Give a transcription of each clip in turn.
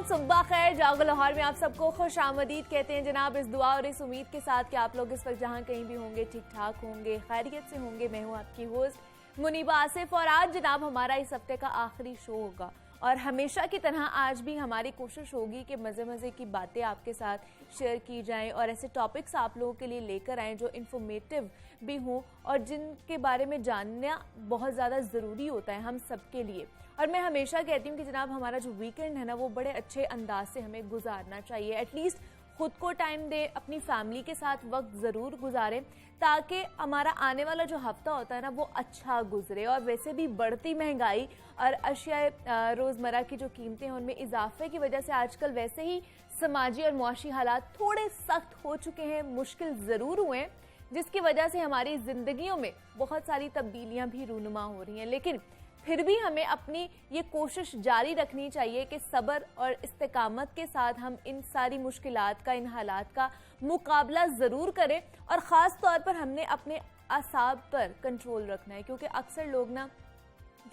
सुबह खैर। जागो लाहौर में आप सबको खुश आमदीद कहते हैं जनाब, इस दुआ और इस उम्मीद के साथ कि आप लोग इस वक्त जहां कहीं भी होंगे ठीक ठाक होंगे, खैरियत से होंगे। मैं हूं आपकी होस्ट मुनीबा आसिफ और आज जनाब हमारा इस हफ्ते का आखिरी शो होगा और हमेशा की तरह आज भी हमारी कोशिश होगी कि मज़े मज़े की बातें आपके साथ शेयर की जाएं और ऐसे टॉपिक्स आप लोगों के लिए लेकर आएँ जो इन्फॉर्मेटिव भी हों और जिनके बारे में जानना बहुत ज़्यादा ज़रूरी होता है हम सब के लिए। और मैं हमेशा कहती हूँ कि जनाब हमारा जो वीकेंड है ना वो बड़े अच्छे अंदाज से हमें गुजारना चाहिए। एटलीस्ट खुद को टाइम दें, अपनी फैमिली के साथ वक्त ज़रूर गुजारें ताकि हमारा आने वाला जो हफ्ता होता है ना वो अच्छा गुजरे। और वैसे भी बढ़ती महंगाई और अशिया रोज़मर्रा की जो कीमतें हैं उनमें इजाफे की वजह से आजकल वैसे ही समाजी और मुआशी हालात थोड़े सख्त हो चुके हैं, मुश्किल ज़रूर हुए हैं, जिसकी वजह से हमारी ज़िंदगियों में बहुत सारी तब्दीलियाँ भी रूनुमा हो रही हैं। लेकिन फिर भी हमें अपनी ये कोशिश जारी रखनी चाहिए कि सब्र और इस्तिकामत के साथ हम इन सारी मुश्किलात का, इन हालात का मुकाबला ज़रूर करें। और ख़ास तौर पर हमने अपने असाब पर कंट्रोल रखना है, क्योंकि अक्सर लोग ना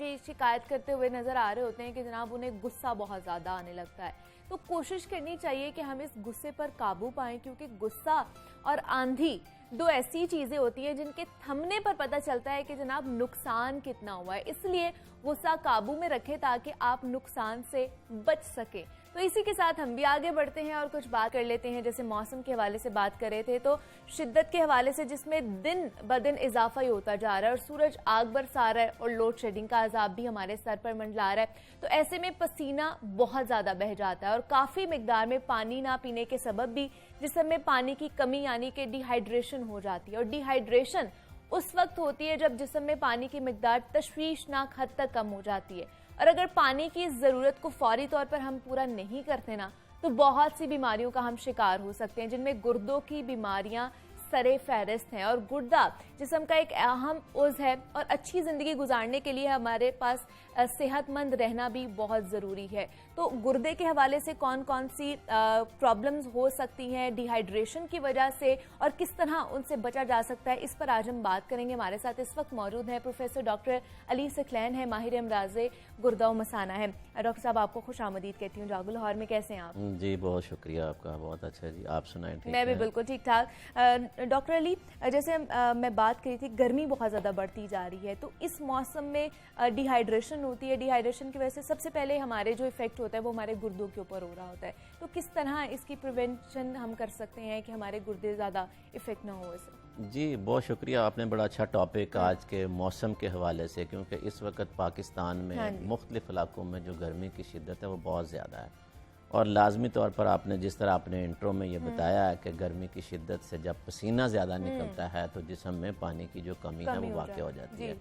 ये शिकायत करते हुए नज़र आ रहे होते हैं कि जनाब उन्हें गुस्सा बहुत ज़्यादा आने लगता है। तो कोशिश करनी चाहिए कि हम इस गुस्से पर काबू पाएं, क्योंकि गुस्सा और आंधी दो ऐसी चीज़ें होती हैं जिनके थमने पर पता चलता है कि जनाब नुकसान कितना हुआ है। इसलिए गुस्सा काबू में रखें ताकि आप नुकसान से बच सकें। तो इसी के साथ हम भी आगे बढ़ते हैं और कुछ बात कर लेते हैं। जैसे मौसम के हवाले से बात कर रहे थे तो शिद्दत के हवाले से जिसमें दिन ब दिन इजाफा ही होता जा रहा है और सूरज आग बरसा रहा है और लोड शेडिंग का अजाब भी हमारे सर पर मंडला रहा है। तो ऐसे में पसीना बहुत ज़्यादा बह जाता है और काफ़ी मिकदार में पानी ना पीने के सबब भी जिस्म में पानी की कमी यानी कि डिहाइड्रेशन हो जाती है। और डिहाइड्रेशन उस वक्त होती है जब जिस्म में पानी की मिकदार तशवीशनाक हद तक कम हो जाती है। और अगर पानी की ज़रूरत को फौरी तौर पर हम पूरा नहीं करते ना तो बहुत सी बीमारियों का हम शिकार हो सकते हैं, जिनमें गुर्दों की बीमारियां सरे फहरिस्त हैं। और गुर्दा जिस्म का एक अहम उज़्व है और अच्छी ज़िंदगी गुजारने के लिए हमारे पास सेहतमंद रहना भी बहुत ज़रूरी है। तो गुर्दे के हवाले से कौन कौन सी प्रॉब्लम्स हो सकती हैं डिहाइड्रेशन की वजह से और किस तरह उनसे बचा जा सकता है, इस पर आज हम बात करेंगे। हमारे साथ इस वक्त मौजूद हैं प्रोफेसर डॉक्टर अली सकलैन है, माहिर अमराज़े गुर्दा व मसाना है। डॉक्टर साहब आपको खुश आमदीद कहती हूँ। जागो लाहौर में कैसे हैं आप? जी बहुत शुक्रिया आपका, बहुत अच्छा जी। आप सुनाएं? मैं भी बिल्कुल ठीक ठाक। डॉक्टर अली, जैसे मैं बात करी थी गर्मी बहुत ज़्यादा बढ़ती जा रही है, तो इस मौसम में डिहाइड्रेशन होती है। डिहाइड्रेशन की वजह से सबसे पहले हमारे जो इफेक्ट होता है वो हमारे गुर्दों के ऊपर हो रहा होता है। तो किस तरह इसकी प्रिवेंशन हम कर सकते हैं कि हमारे गुर्दे ज़्यादा इफेक्ट ना हो इससे? जी बहुत शुक्रिया, आपने बड़ा अच्छा टॉपिक आज के मौसम के हवाले से, क्योंकि इस वक्त पाकिस्तान में मुख्तलिफ इलाकों में जो गर्मी की शिद्दत है वो बहुत ज़्यादा है। और लाजमी तौर पर आपने जिस तरह आपने इंट्रो में ये बताया है कि गर्मी की शिद्दत से जब पसीना ज़्यादा निकलता है तो जिस्म में पानी की जो कमी है वो वाक़ हो जाती है।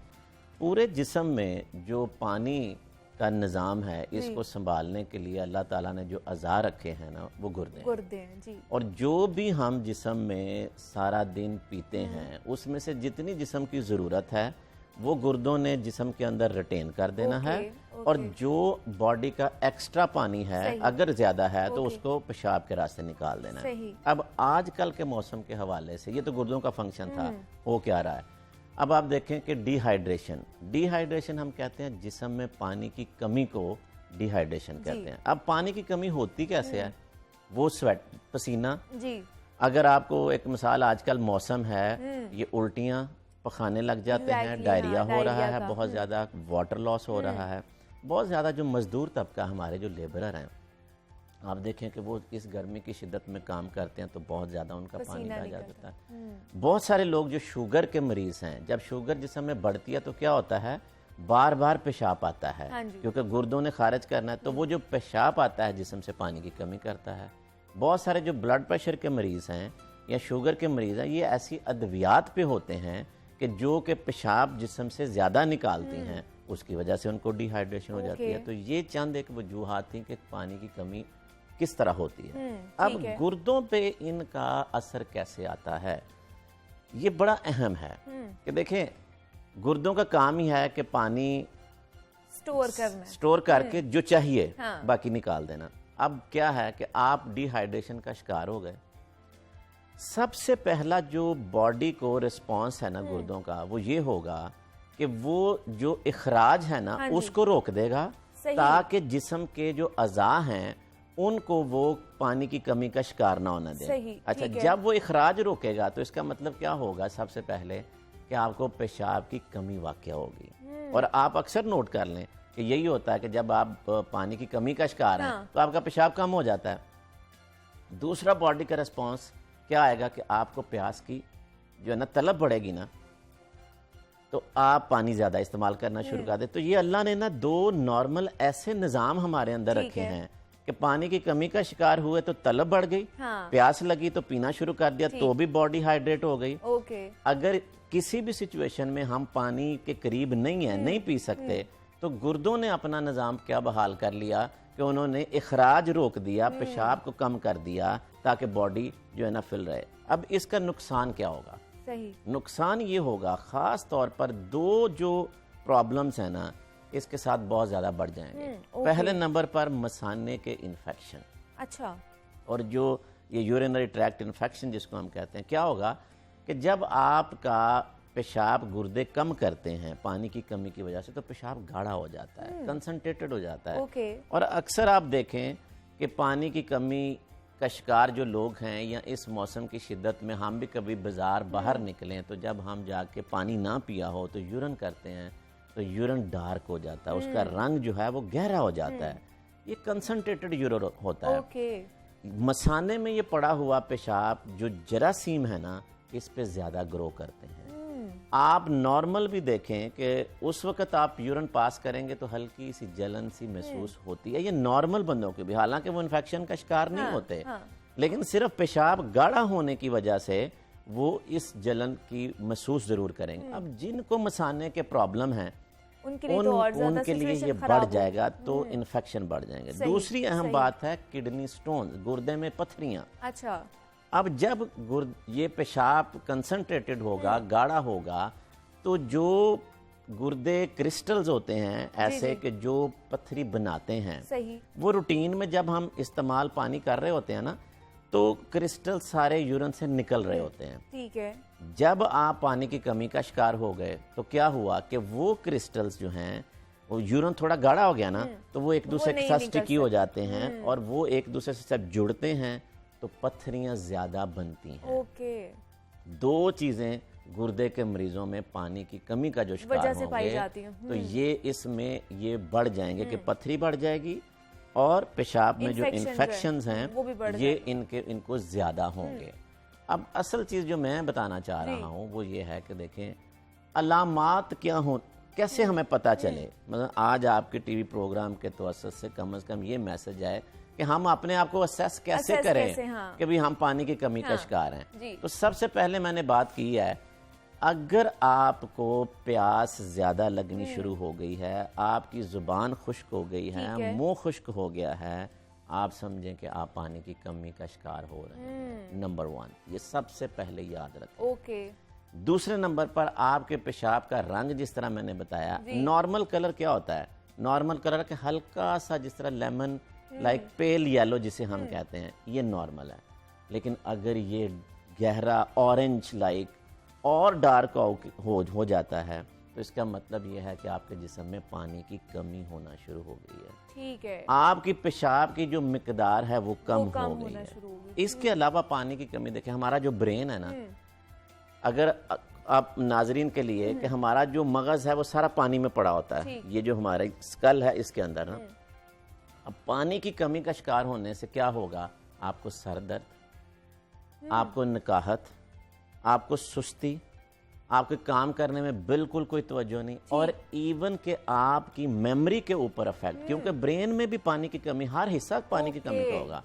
पूरे जिस्म में जो पानी का निज़ाम है इसको संभालने के लिए अल्लाह ताला ने जो अज़ा रखे हैं ना वो गुर्दे हैं जी। और जो भी हम जिस्म में सारा दिन पीते हैं उसमें से जितनी जिस्म की ज़रूरत है वो गुर्दों ने जिस्म के अंदर रिटेन कर देना है। और जो बॉडी का एक्स्ट्रा पानी है अगर ज़्यादा है तो उसको पेशाब के रास्ते निकाल देना है। अब आजकल के मौसम के हवाले से ये तो गुर्दों का फंक्शन था, हो क्या रहा है। अब आप देखें कि डिहाइड्रेशन हम कहते हैं जिस्म में पानी की कमी को डिहाइड्रेशन कहते हैं। अब पानी की कमी होती कैसे है? वो स्वेट, पसीना जी। अगर आपको एक मिसाल, आजकल मौसम है ये उल्टियाँ पखाने लग जाते हैं, डायरिया हो रहा है, बहुत ज़्यादा वाटर लॉस हो रहा है। बहुत ज़्यादा जो मज़दूर तबका हमारे जो लेबरर हैं आप देखें कि वो इस गर्मी की शिद्दत में काम करते हैं तो बहुत ज़्यादा उनका पानी बह जाता है। बहुत सारे लोग जो शुगर के मरीज़ हैं, जब शुगर जिस्म में बढ़ती है तो क्या होता है, बार बार पेशाब आता है क्योंकि गुर्दों ने खारिज करना है। तो वो जो पेशाब आता है जिस्म से पानी की कमी करता है। बहुत सारे जो ब्लड प्रेशर के मरीज़ हैं या शुगर के मरीज़ हैं, ये ऐसी अद्वियात पे होते हैं कि जो कि पेशाब जिस्म से ज़्यादा निकालती हैं, उसकी वजह से उनको डिहाइड्रेशन हो जाती है। तो ये चंद एक वजूहात थी कि पानी की कमी किस तरह होती है। अब गुर्दों पे इनका असर कैसे आता है ये बड़ा अहम है कि देखें गुर्दों का काम ही है कि पानी स्टोर करके जो चाहिए बाकी निकाल देना। अब क्या है कि आप डिहाइड्रेशन का शिकार हो गए, सबसे पहला जो बॉडी को रिस्पॉन्स है ना गुर्दों का वो ये होगा कि वो जो इखराज है ना उसको रोक देगा ताकि जिस्म के जो अज़ा हैं उनको वो पानी की कमी का शिकार ना होना दें। सही, अच्छा, जब वो इखराज रोकेगा तो इसका मतलब क्या होगा? सबसे पहले कि आपको पेशाब की कमी वाक़या होगी। और आप अक्सर नोट कर लें कि यही होता है कि जब आप पानी की कमी का शिकार हैं तो आपका पेशाब कम हो जाता है। दूसरा, बॉडी का रिस्पॉन्स क्या आएगा कि आपको प्यास की जो है ना तलब बढ़ेगी ना, तो आप पानी ज़्यादा इस्तेमाल करना शुरू कर दे। तो ये अल्लाह ने ना दो नॉर्मल ऐसे निज़ाम हमारे अंदर रखे हैं कि पानी की कमी का शिकार हुए तो तलब बढ़ गई, प्यास लगी तो पीना शुरू कर दिया, तो भी बॉडी हाइड्रेट हो गई। अगर किसी भी सिचुएशन में हम पानी के करीब नहीं है, नहीं पी सकते, तो गुर्दों ने अपना निज़ाम क्या बहाल कर लिया कि उन्होंने इखराज रोक दिया, पेशाब को कम कर दिया ताकि बॉडी जो है ना फिल रहे। अब इसका नुकसान क्या होगा? सही। नुकसान ये होगा ख़ास तौर पर दो जो प्रॉब्लम्स हैं ना, इसके साथ बहुत ज़्यादा बढ़ जाएंगे। पहले नंबर पर मसाने के इन्फेक्शन। अच्छा। और जो ये यूरिनरी ट्रैक्ट इन्फेक्शन जिसको हम कहते हैं, क्या होगा कि जब आपका पेशाब गुर्दे कम करते हैं पानी की कमी की वजह से, तो पेशाब गाढ़ा हो जाता है, कंसंट्रेटेड हो जाता है। और अक्सर आप देखें कि पानी की कमी का शिकार जो लोग हैं, या इस मौसम की शिद्दत में हम भी कभी बाजार बाहर निकलें तो जब हम जाके पानी ना पिया हो तो यूरिन करते हैं, तो यूरिन डार्क हो जाता है, उसका रंग जो है वो गहरा हो जाता है। ये कंसंट्रेटेड यूरिन होता है। मसाने में ये पड़ा हुआ पेशाब जो जरासीम है ना, इस पे ज़्यादा ग्रो करते हैं। आप नॉर्मल भी देखें कि उस वक्त आप यूरिन पास करेंगे तो हल्की सी जलन सी महसूस होती है, ये नॉर्मल बंदों के भी, हालांकि वो इन्फेक्शन का शिकार नहीं होते, लेकिन सिर्फ पेशाब गाढ़ा होने की वजह से वो इस जलन की महसूस ज़रूर करेंगे। अब जिनको मसाने के प्रॉब्लम हैं उनके लिए ये बढ़ जाएगा, तो इन्फेक्शन बढ़ जाएंगे। दूसरी अहम बात है किडनी स्टोन, गुर्दे में पथरियाँ। अच्छा। अब जब ये पेशाब कंसंट्रेटेड होगा, गाढ़ा होगा, तो जो गुर्दे क्रिस्टल्स होते हैं ऐसे कि जो पथरी बनाते हैं, सही। वो रूटीन में जब हम इस्तेमाल पानी कर रहे होते हैं ना, तो क्रिस्टल सारे यूरिन से निकल रहे होते हैं। ठीक है। जब आप पानी की कमी का शिकार हो गए तो क्या हुआ कि वो क्रिस्टल्स जो हैं, वो यूरिन थोड़ा गाढ़ा हो गया ना, तो वो एक दूसरे के साथ स्टिकी हो जाते हैं और वो एक दूसरे से जब जुड़ते हैं तो पत्थरियां ज्यादा बनती हैं। दो चीजें गुर्दे के मरीजों में पानी की कमी का जो शिकार होंगे तो ये इसमें ये बढ़ जाएंगे कि पत्थरी बढ़ जाएगी और पेशाब में जो इन्फेक्शंस हैं ये इनको ज्यादा होंगे। अब असल चीज जो मैं बताना चाह रहा हूँ वो ये है कि देखें अलामात क्या हो, कैसे हमें पता चले। मतलब आज आपके टीवी प्रोग्राम के तवज्जुह से कम ये मैसेज आए कि हम अपने आप को असेस कैसे करें कि भाई हम पानी की कमी का शिकार हैं। तो सबसे पहले मैंने बात की है, अगर आपको प्यास ज्यादा लगनी शुरू हो गई है, आपकी जुबान खुश्क हो गई है, मुंह खुश्क हो गया है, आप समझें कि आप पानी की कमी का शिकार हो रहे हैं। नंबर 1 ये सबसे पहले याद रखें। दूसरे नंबर पर आपके पेशाब का रंग, जिस तरह मैंने बताया, नॉर्मल कलर क्या होता है? नॉर्मल कलर के हल्का सा जिस तरह लेमन लाइक पेल येलो जिसे हम कहते हैं, ये नॉर्मल है। लेकिन अगर ये गहरा ऑरेंज लाइक और डार्क हो जाता है तो इसका मतलब ये है कि आपके जिस्म में पानी की कमी होना शुरू हो गई है। ठीक है। आपकी पेशाब की जो मिकदार है वो कम हो गई है। इसके अलावा पानी की कमी देखें, हमारा जो ब्रेन है ना, अगर आप नाजरीन के लिए कि हमारा जो मगज है वो सारा पानी में पड़ा होता है, ये जो हमारा स्कल है इसके अंदर ना, अब पानी की कमी का शिकार होने से क्या होगा? आपको सर दर्द, आपको निकाहत, आपको सुस्ती, आपके काम करने में बिल्कुल कोई तवज्जो नहीं, और इवन के आपकी मेमोरी के ऊपर अफेक्ट, क्योंकि ब्रेन में भी पानी की कमी, हर हिस्सा पानी की कमी का होगा।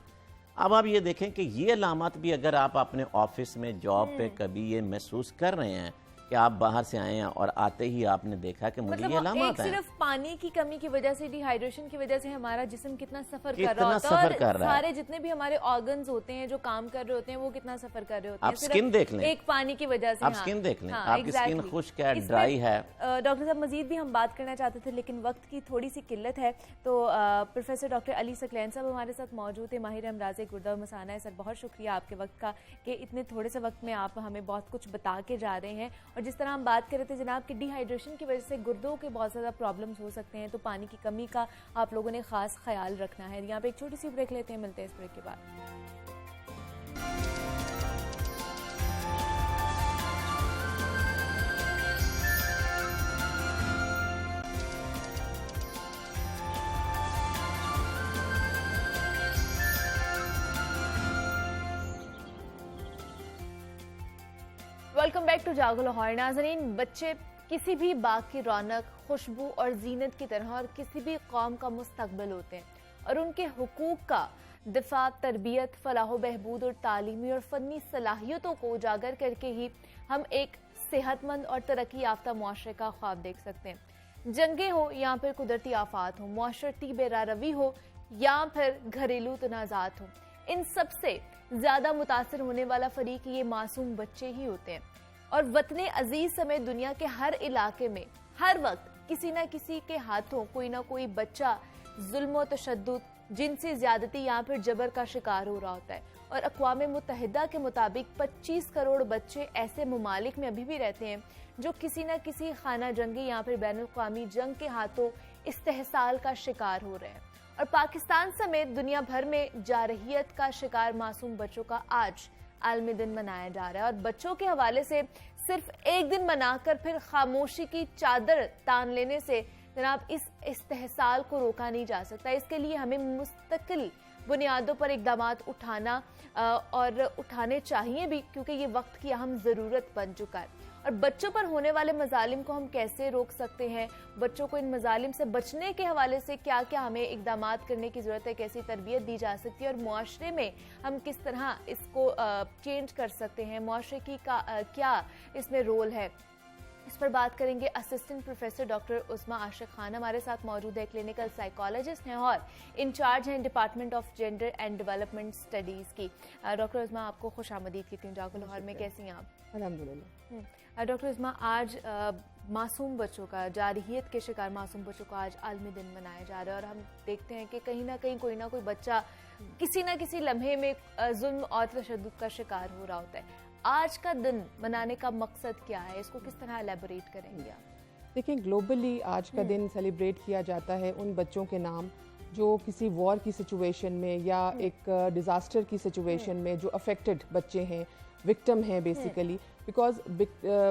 अब आप ये देखें कि ये अलामत भी अगर आप अपने ऑफिस में, जॉब पे कभी ये महसूस कर रहे हैं कि आप बाहर से आए हैं और आते ही आपने देखा कि मुझे ये अलामत है। सिर्फ पानी की कमी की वजह से, डिहाइड्रेशन की वजह से हमारा जिस्म कितना सफर कर रहा होता है, और सारे जितने भी हमारे ऑर्गन्स होते हैं जो काम कर रहे होते हैं वो कितना सफर कर रहे होते हैं। आप स्किन देख लें, एक पानी की वजह से आप स्किन देख लें, आपकी स्किन खुश्क है, ड्राई है। डॉक्टर साहब मजीद भी हम बात करना चाहते थे लेकिन वक्त की थोड़ी सी किल्लत है, तो प्रोफेसर डॉक्टर अली सकलैन साहब हमारे साथ मौजूद है, माहिर अमराज़ गुर्दा और मसाना है। सर बहुत शुक्रिया आपके वक्त का कि इतने थोड़े से वक्त में आप हमें बहुत कुछ बता के जा रहे हैं। और और जिस तरह हम बात कर रहे थे जनाब कि डिहाइड्रेशन की वजह से गुर्दों के बहुत ज़्यादा प्रॉब्लम्स हो सकते हैं, तो पानी की कमी का आप लोगों ने ख़ास ख्याल रखना है। यहाँ पे एक छोटी सी ब्रेक लेते हैं, मिलते हैं इस ब्रेक के बाद। वेलकम बैक टू जागो लाहौर। नाज़रीन, बच्चे किसी भी बाग की रौनक, खुशबू और जीनत की तरह और किसी भी कौम का मुस्तकबिल होते हैं, और उनके हुकूक का दिफा, तरबियत, फलाह बहबूद और तालीमी और फ़नी सलाहियतों को उजागर करके ही हम एक सेहतमंद और तरक्की याफ्ता मुआशरे का ख्वाब देख सकते हैं। जंगें हो या फिर कुदरती आफात हो, मुआशरती बेरारवी हो या फिर घरेलू तनाज़ात हो, इन सबसे ज़्यादा मुतासर होने वाला फरीक ये मासूम बच्चे ही होते हैं। और वतने अजीज समेत दुनिया के हर इलाके में हर वक्त किसी न किसी के हाथों कोई ना कोई बच्चा जुल्म तशद्दुद, जिनसी ज्यादती या फिर जबर का शिकार हो रहा होता है। और अक़वाम मुत्तहिदा के मुताबिक 25 करोड़ बच्चे ऐसे ममालिक में अभी भी रहते हैं जो किसी न किसी खाना जंगी या फिर बैनुल-अक़वामी जंग के हाथों इस्तेहसाल का शिकार हो रहे हैं। और पाकिस्तान समेत दुनिया भर में जारहियत का शिकार मासूम बच्चों का आज आलमी दिन मनाया जा रहा है। और बच्चों के हवाले से सिर्फ एक दिन मनाकर फिर खामोशी की चादर तान लेने से जनाब इस इस्तेहसाल को रोका नहीं जा सकता। इसके लिए हमें मुस्तकिल बुनियादों पर इक़दामात उठाना और उठाने चाहिए भी, क्योंकि ये वक्त की अहम ज़रूरत बन चुका है। और बच्चों पर होने वाले मजालिम को हम कैसे रोक सकते हैं, बच्चों को इन मजालिम से बचने के हवाले से क्या क्या हमें इक़दामात करने की ज़रूरत है, कैसी तरबियत दी जा सकती है और मुआशरे में हम किस तरह इसको चेंज कर सकते हैं, मुआशरे की क्या इसमें रोल है, इस पर बात करेंगे। असिस्टेंट प्रोफेसर डॉक्टर उस्मा आशिक खान हमारे साथ मौजूद है, क्लिनिकल साइकोलॉजिस्ट हैं और इंचार्ज हैं department of gender and development studies की। डॉक्टर उस्मा, आपको खुशामदीद कहती हूँ जागो लाहौर में। कैसी हैं आप? अल्हम्दुलिल्लाह। डॉक्टर उस्मा, आज मासूम बच्चों का, जारहियत के शिकार मासूम बच्चों का आज आलमी दिन मनाया जा रहा है, और हम देखते हैं कि कहीं ना कहीं कोई ना कोई बच्चा किसी न किसी लम्हे में जुल्म और तशद्दुद का शिकार हो रहा होता है। आज का दिन मनाने का मकसद क्या है, इसको किस तरह एलैबोरेट करेंगे आप? देखिए, ग्लोबली आज का दिन सेलिब्रेट किया जाता है उन बच्चों के नाम जो किसी वॉर की सिचुएशन में या एक डिज़ास्टर की सिचुएशन में जो अफेक्टेड बच्चे हैं, विक्टिम हैं बेसिकली, बिकॉज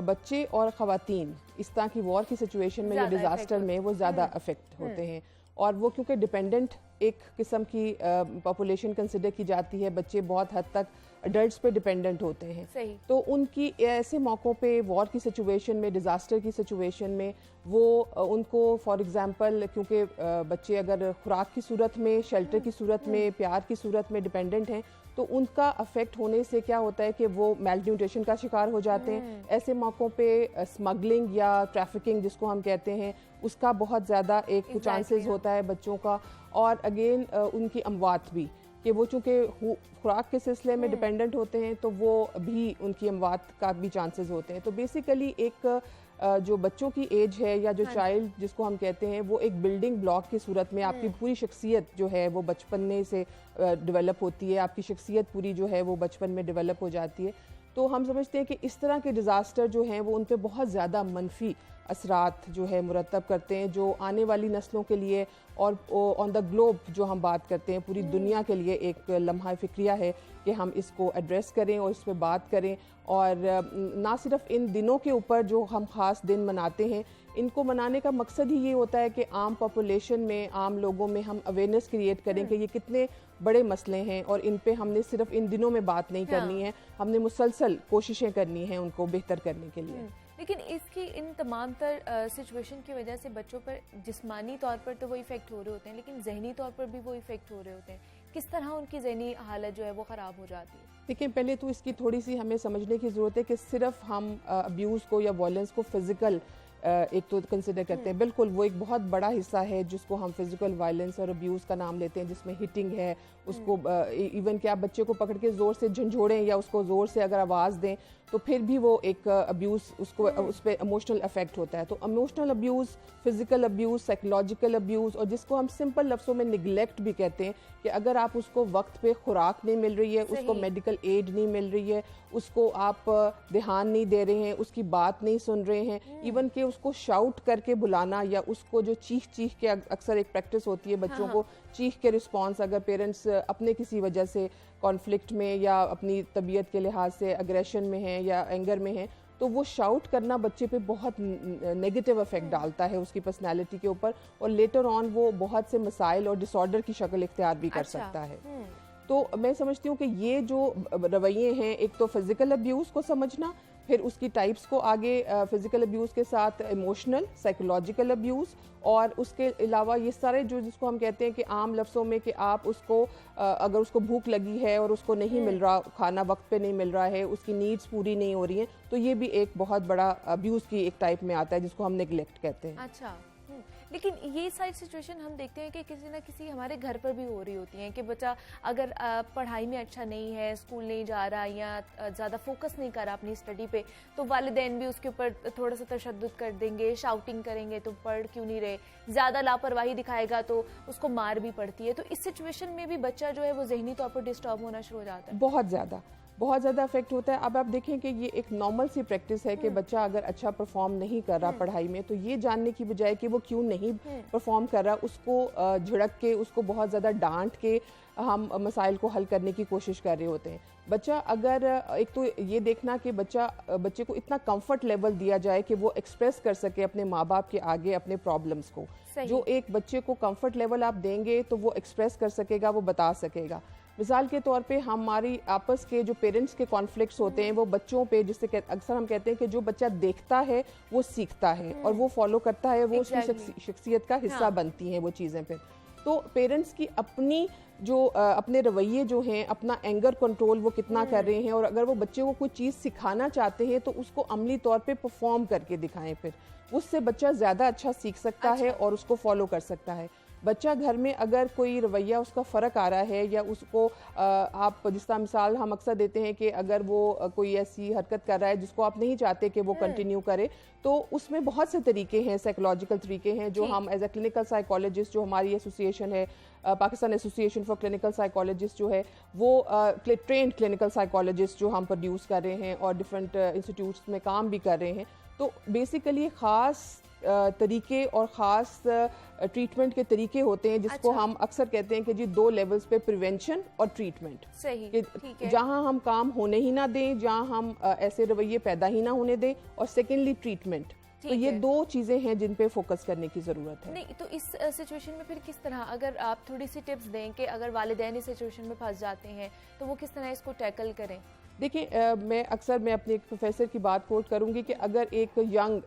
बच्चे और ख़वातीन इस तरह की वॉर की सिचुएशन में या डिज़ास्टर में वो ज़्यादा अफेक्ट होते हैं। और वो क्योंकि डिपेंडेंट एक किस्म की पॉपुलेशन कंसिडर की जाती है, बच्चे बहुत हद तक अडल्ट्स पे डिपेंडेंट होते हैं, तो उनकी ऐसे मौक़ों पे वॉर की सिचुएशन में, डिज़ास्टर की सिचुएशन में वो उनको फॉर एग्ज़ाम्पल, क्योंकि बच्चे अगर खुराक की सूरत में, शेल्टर की सूरत में, प्यार की सूरत में डिपेंडेंट हैं, तो उनका अफेक्ट होने से क्या होता है कि वो मेलन्यूट्रिशन का शिकार हो जाते हैं। ऐसे मौक़ों पे स्मगलिंग या ट्रैफिकिंग जिसको हम कहते हैं, उसका बहुत ज़्यादा एक चांसेस होता है बच्चों का। और अगेन उनकी अमवात भी, कि वो चूँकि खुराक के सिलसिले में डिपेंडेंट होते हैं तो वो भी उनकी अमवात का भी चांसेस होते हैं। तो बेसिकली एक जो बच्चों की एज है या जो चाइल्ड जिसको हम कहते हैं, वो एक बिल्डिंग ब्लॉक की सूरत में आपकी पूरी शख्सियत जो है वो बचपन से डेवलप होती है, आपकी शख्सियत पूरी जो है वो बचपन में डेवलप हो जाती है। तो हम समझते हैं कि इस तरह के डिज़ास्टर जो हैं वो उन पर बहुत ज़्यादा मनफी असरात जो है मुरतब करते हैं, जो आने वाली नस्लों के लिए और ऑन द ग्लोब जो हम बात करते हैं पूरी दुनिया के लिए एक लम्हा फ़िक्रिया है कि हम इसको एड्रेस करें और इस पर बात करें। और ना सिर्फ इन दिनों के ऊपर जो हम ख़ास दिन मनाते हैं, इनको मनाने का मकसद ही ये होता है कि आम पॉपुलेशन में, आम लोगों में हम अवेयरनेस क्रिएट करें कि ये कितने बड़े मसले हैं और इन पे हमने सिर्फ इन दिनों में बात नहीं करनी है, हमने मुसलसल कोशिशें करनी हैं उनको बेहतर करने के लिए। लेकिन इसकी इन तमाम तर सिचुएशन की वजह से बच्चों पर जिस्मानी तौर पर तो वो इफ़ेक्ट हो रहे होते हैं, लेकिन जहनी तौर पर भी वो इफ़ेक्ट हो रहे होते हैं। किस तरह उनकी जहनी हालत जो है वो ख़राब हो जाती है? देखिए, पहले तो इसकी थोड़ी सी हमें समझने की ज़रूरत है कि सिर्फ हम अब्यूज़ को या वायलेंस को फिज़िकल एक तो कंसिडर करते हैं। बिल्कुल वो एक बहुत बड़ा हिस्सा है जिसको हम फिजिकल वायलेंस और अब्यूज़ का नाम लेते हैं, जिसमें हिटिंग है, उसको इवन कि आप बच्चे को पकड़ के ज़ोर से झंझोड़ें या उसको ज़ोर से अगर आवाज़ दें तो फिर भी वो एक अब्यूज़ उसको उस पर इमोशनल इफेक्ट होता है। तो emotional abuse, physical abuse, psychological abuse, और जिसको हम सिंपल लफ्ज़ों में निगलेक्ट भी कहते हैं कि अगर आप उसको वक्त पे खुराक नहीं मिल रही है, उसको मेडिकल एड नहीं मिल रही है, उसको आप ध्यान नहीं दे रहे हैं, उसकी बात नहीं सुन रहे हैं, इवन कि उसको शाउट करके बुलाना या उसको जो चीख के अक्सर एक प्रैक्टिस होती है बच्चों को चीख के रिस्पॉन्स, अगर पेरेंट्स अपने किसी वजह से कॉन्फ्लिक्ट में या अपनी तबीयत के लिहाज से अग्रेशन में हैं या एंगर में हैं, तो वो शाउट करना बच्चे पे बहुत नेगेटिव इफेक्ट डालता है उसकी पर्सनैलिटी के ऊपर, और लेटर ऑन वो बहुत से मसाइल और डिसऑर्डर की शक्ल इख्तियार भी कर सकता है। तो मैं समझती हूँ कि ये जो रवैये हैं, एक तो फिजिकल अब्यूज़ को समझना, फिर उसकी टाइप्स को आगे फिजिकल अब्यूज़ के साथ इमोशनल, साइकोलॉजिकल अब्यूज़, और उसके अलावा ये सारे जो जिसको हम कहते हैं कि आम लफ्ज़ों में कि आप उसको अगर उसको भूख लगी है और उसको नहीं मिल रहा, खाना वक्त पे नहीं मिल रहा है, उसकी नीड्स पूरी नहीं हो रही हैं, तो ये भी एक बहुत बड़ा अब्यूज़ की एक टाइप में आता है जिसको हम नेगलेक्ट कहते हैं। अच्छा, लेकिन ये सारी सिचुएशन हम देखते हैं कि किसी ना किसी हमारे घर पर भी हो रही होती हैं कि बच्चा अगर पढ़ाई में अच्छा नहीं है, स्कूल नहीं जा रहा या ज़्यादा फोकस नहीं कर रहा अपनी स्टडी पे, तो वालिदैन भी उसके ऊपर थोड़ा सा तशद्दुद कर देंगे, शाउटिंग करेंगे तो पढ़ क्यों नहीं रहे, ज़्यादा लापरवाही दिखाएगा तो उसको मार भी पड़ती है। तो इस सिचुएशन में भी बच्चा जो है वो जहनी तौर पर डिस्टर्ब होना शुरू हो जाता है। बहुत ज़्यादा इफेक्ट होता है। अब आप देखें कि ये एक नॉर्मल सी प्रैक्टिस है कि बच्चा अगर अच्छा परफॉर्म नहीं कर रहा पढ़ाई में, तो ये जानने की बजाय कि वो क्यों नहीं परफॉर्म कर रहा, उसको झिड़क के, उसको बहुत ज़्यादा डांट के हम मसाइल को हल करने की कोशिश कर रहे होते हैं। बच्चा अगर एक तो ये देखना कि बच्चे को इतना कंफर्ट लेवल दिया जाए कि वो एक्सप्रेस कर सके अपने माँ बाप के आगे अपने प्रॉब्लम्स को। जो एक बच्चे को कंफर्ट लेवल आप देंगे तो वो एक्सप्रेस कर सकेगा, वो बता सकेगा। मिसाल के तौर पे हमारी आपस के जो पेरेंट्स के कॉन्फ्लिक्ट्स होते हैं वो बच्चों पे, जिससे अक्सर हम कहते हैं कि जो बच्चा देखता है वो सीखता है और वो फॉलो करता है, वो उसकी शख्सियत का हिस्सा बनती हैं वो चीज़ें फिर। तो पेरेंट्स की अपनी जो अपने रवैये जो हैं, अपना एंगर कंट्रोल वो कितना कर रहे हैं, और अगर वो बच्चे को कोई चीज़ सिखाना चाहते हैं तो उसको अमली तौर पे परफॉर्म करके दिखाएं, फिर उससे बच्चा ज़्यादा अच्छा सीख सकता है और उसको फॉलो कर सकता है। बच्चा घर में अगर कोई रवैया उसका फ़र्क आ रहा है या उसको आप जिस तरह मिसाल हम अक्सर देते हैं कि अगर वो कोई ऐसी हरकत कर रहा है जिसको आप नहीं चाहते कि वो कंटिन्यू करे, तो उसमें बहुत से तरीके हैं, साइकोलॉजिकल तरीके हैं जो हम एज ए क्लिनिकल साइकोलॉजिस्ट, जो हमारी एसोसिएशन है Pakistan association for clinical psychologist जो है, वो ट्रेंड क्लिनिकल साइकोलॉजिस्ट जो हम प्रोड्यूस कर रहे हैं और डिफरेंट इंस्टीट्यूट्स में काम भी कर रहे हैं। तो बेसिकली ख़ास तरीके और ख़ास ट्रीटमेंट के तरीके होते हैं जिसको हम अक्सर कहते हैं कि जी 2 लेवल्स पे प्रिवेंशन और ट्रीटमेंट। सही, ठीक है। जहां हम काम होने ही ना दें, जहां हम ऐसे रवैये पैदा ही ना होने दें, और सेकेंडली ट्रीटमेंट। तो ये 2 चीज़ें हैं जिन पे फोकस करने की ज़रूरत है। नहीं, तो इस सिचुएशन में फिर किस तरह, अगर आप थोड़ी सी टिप्स दें कि अगर वालिदैन इस सिचुएशन में फंस जाते हैं तो वो किस तरह इसको टैकल करें? देखिए, मैं अपने एक प्रोफेसर की बात कोट करूंगी कि अगर एक यंग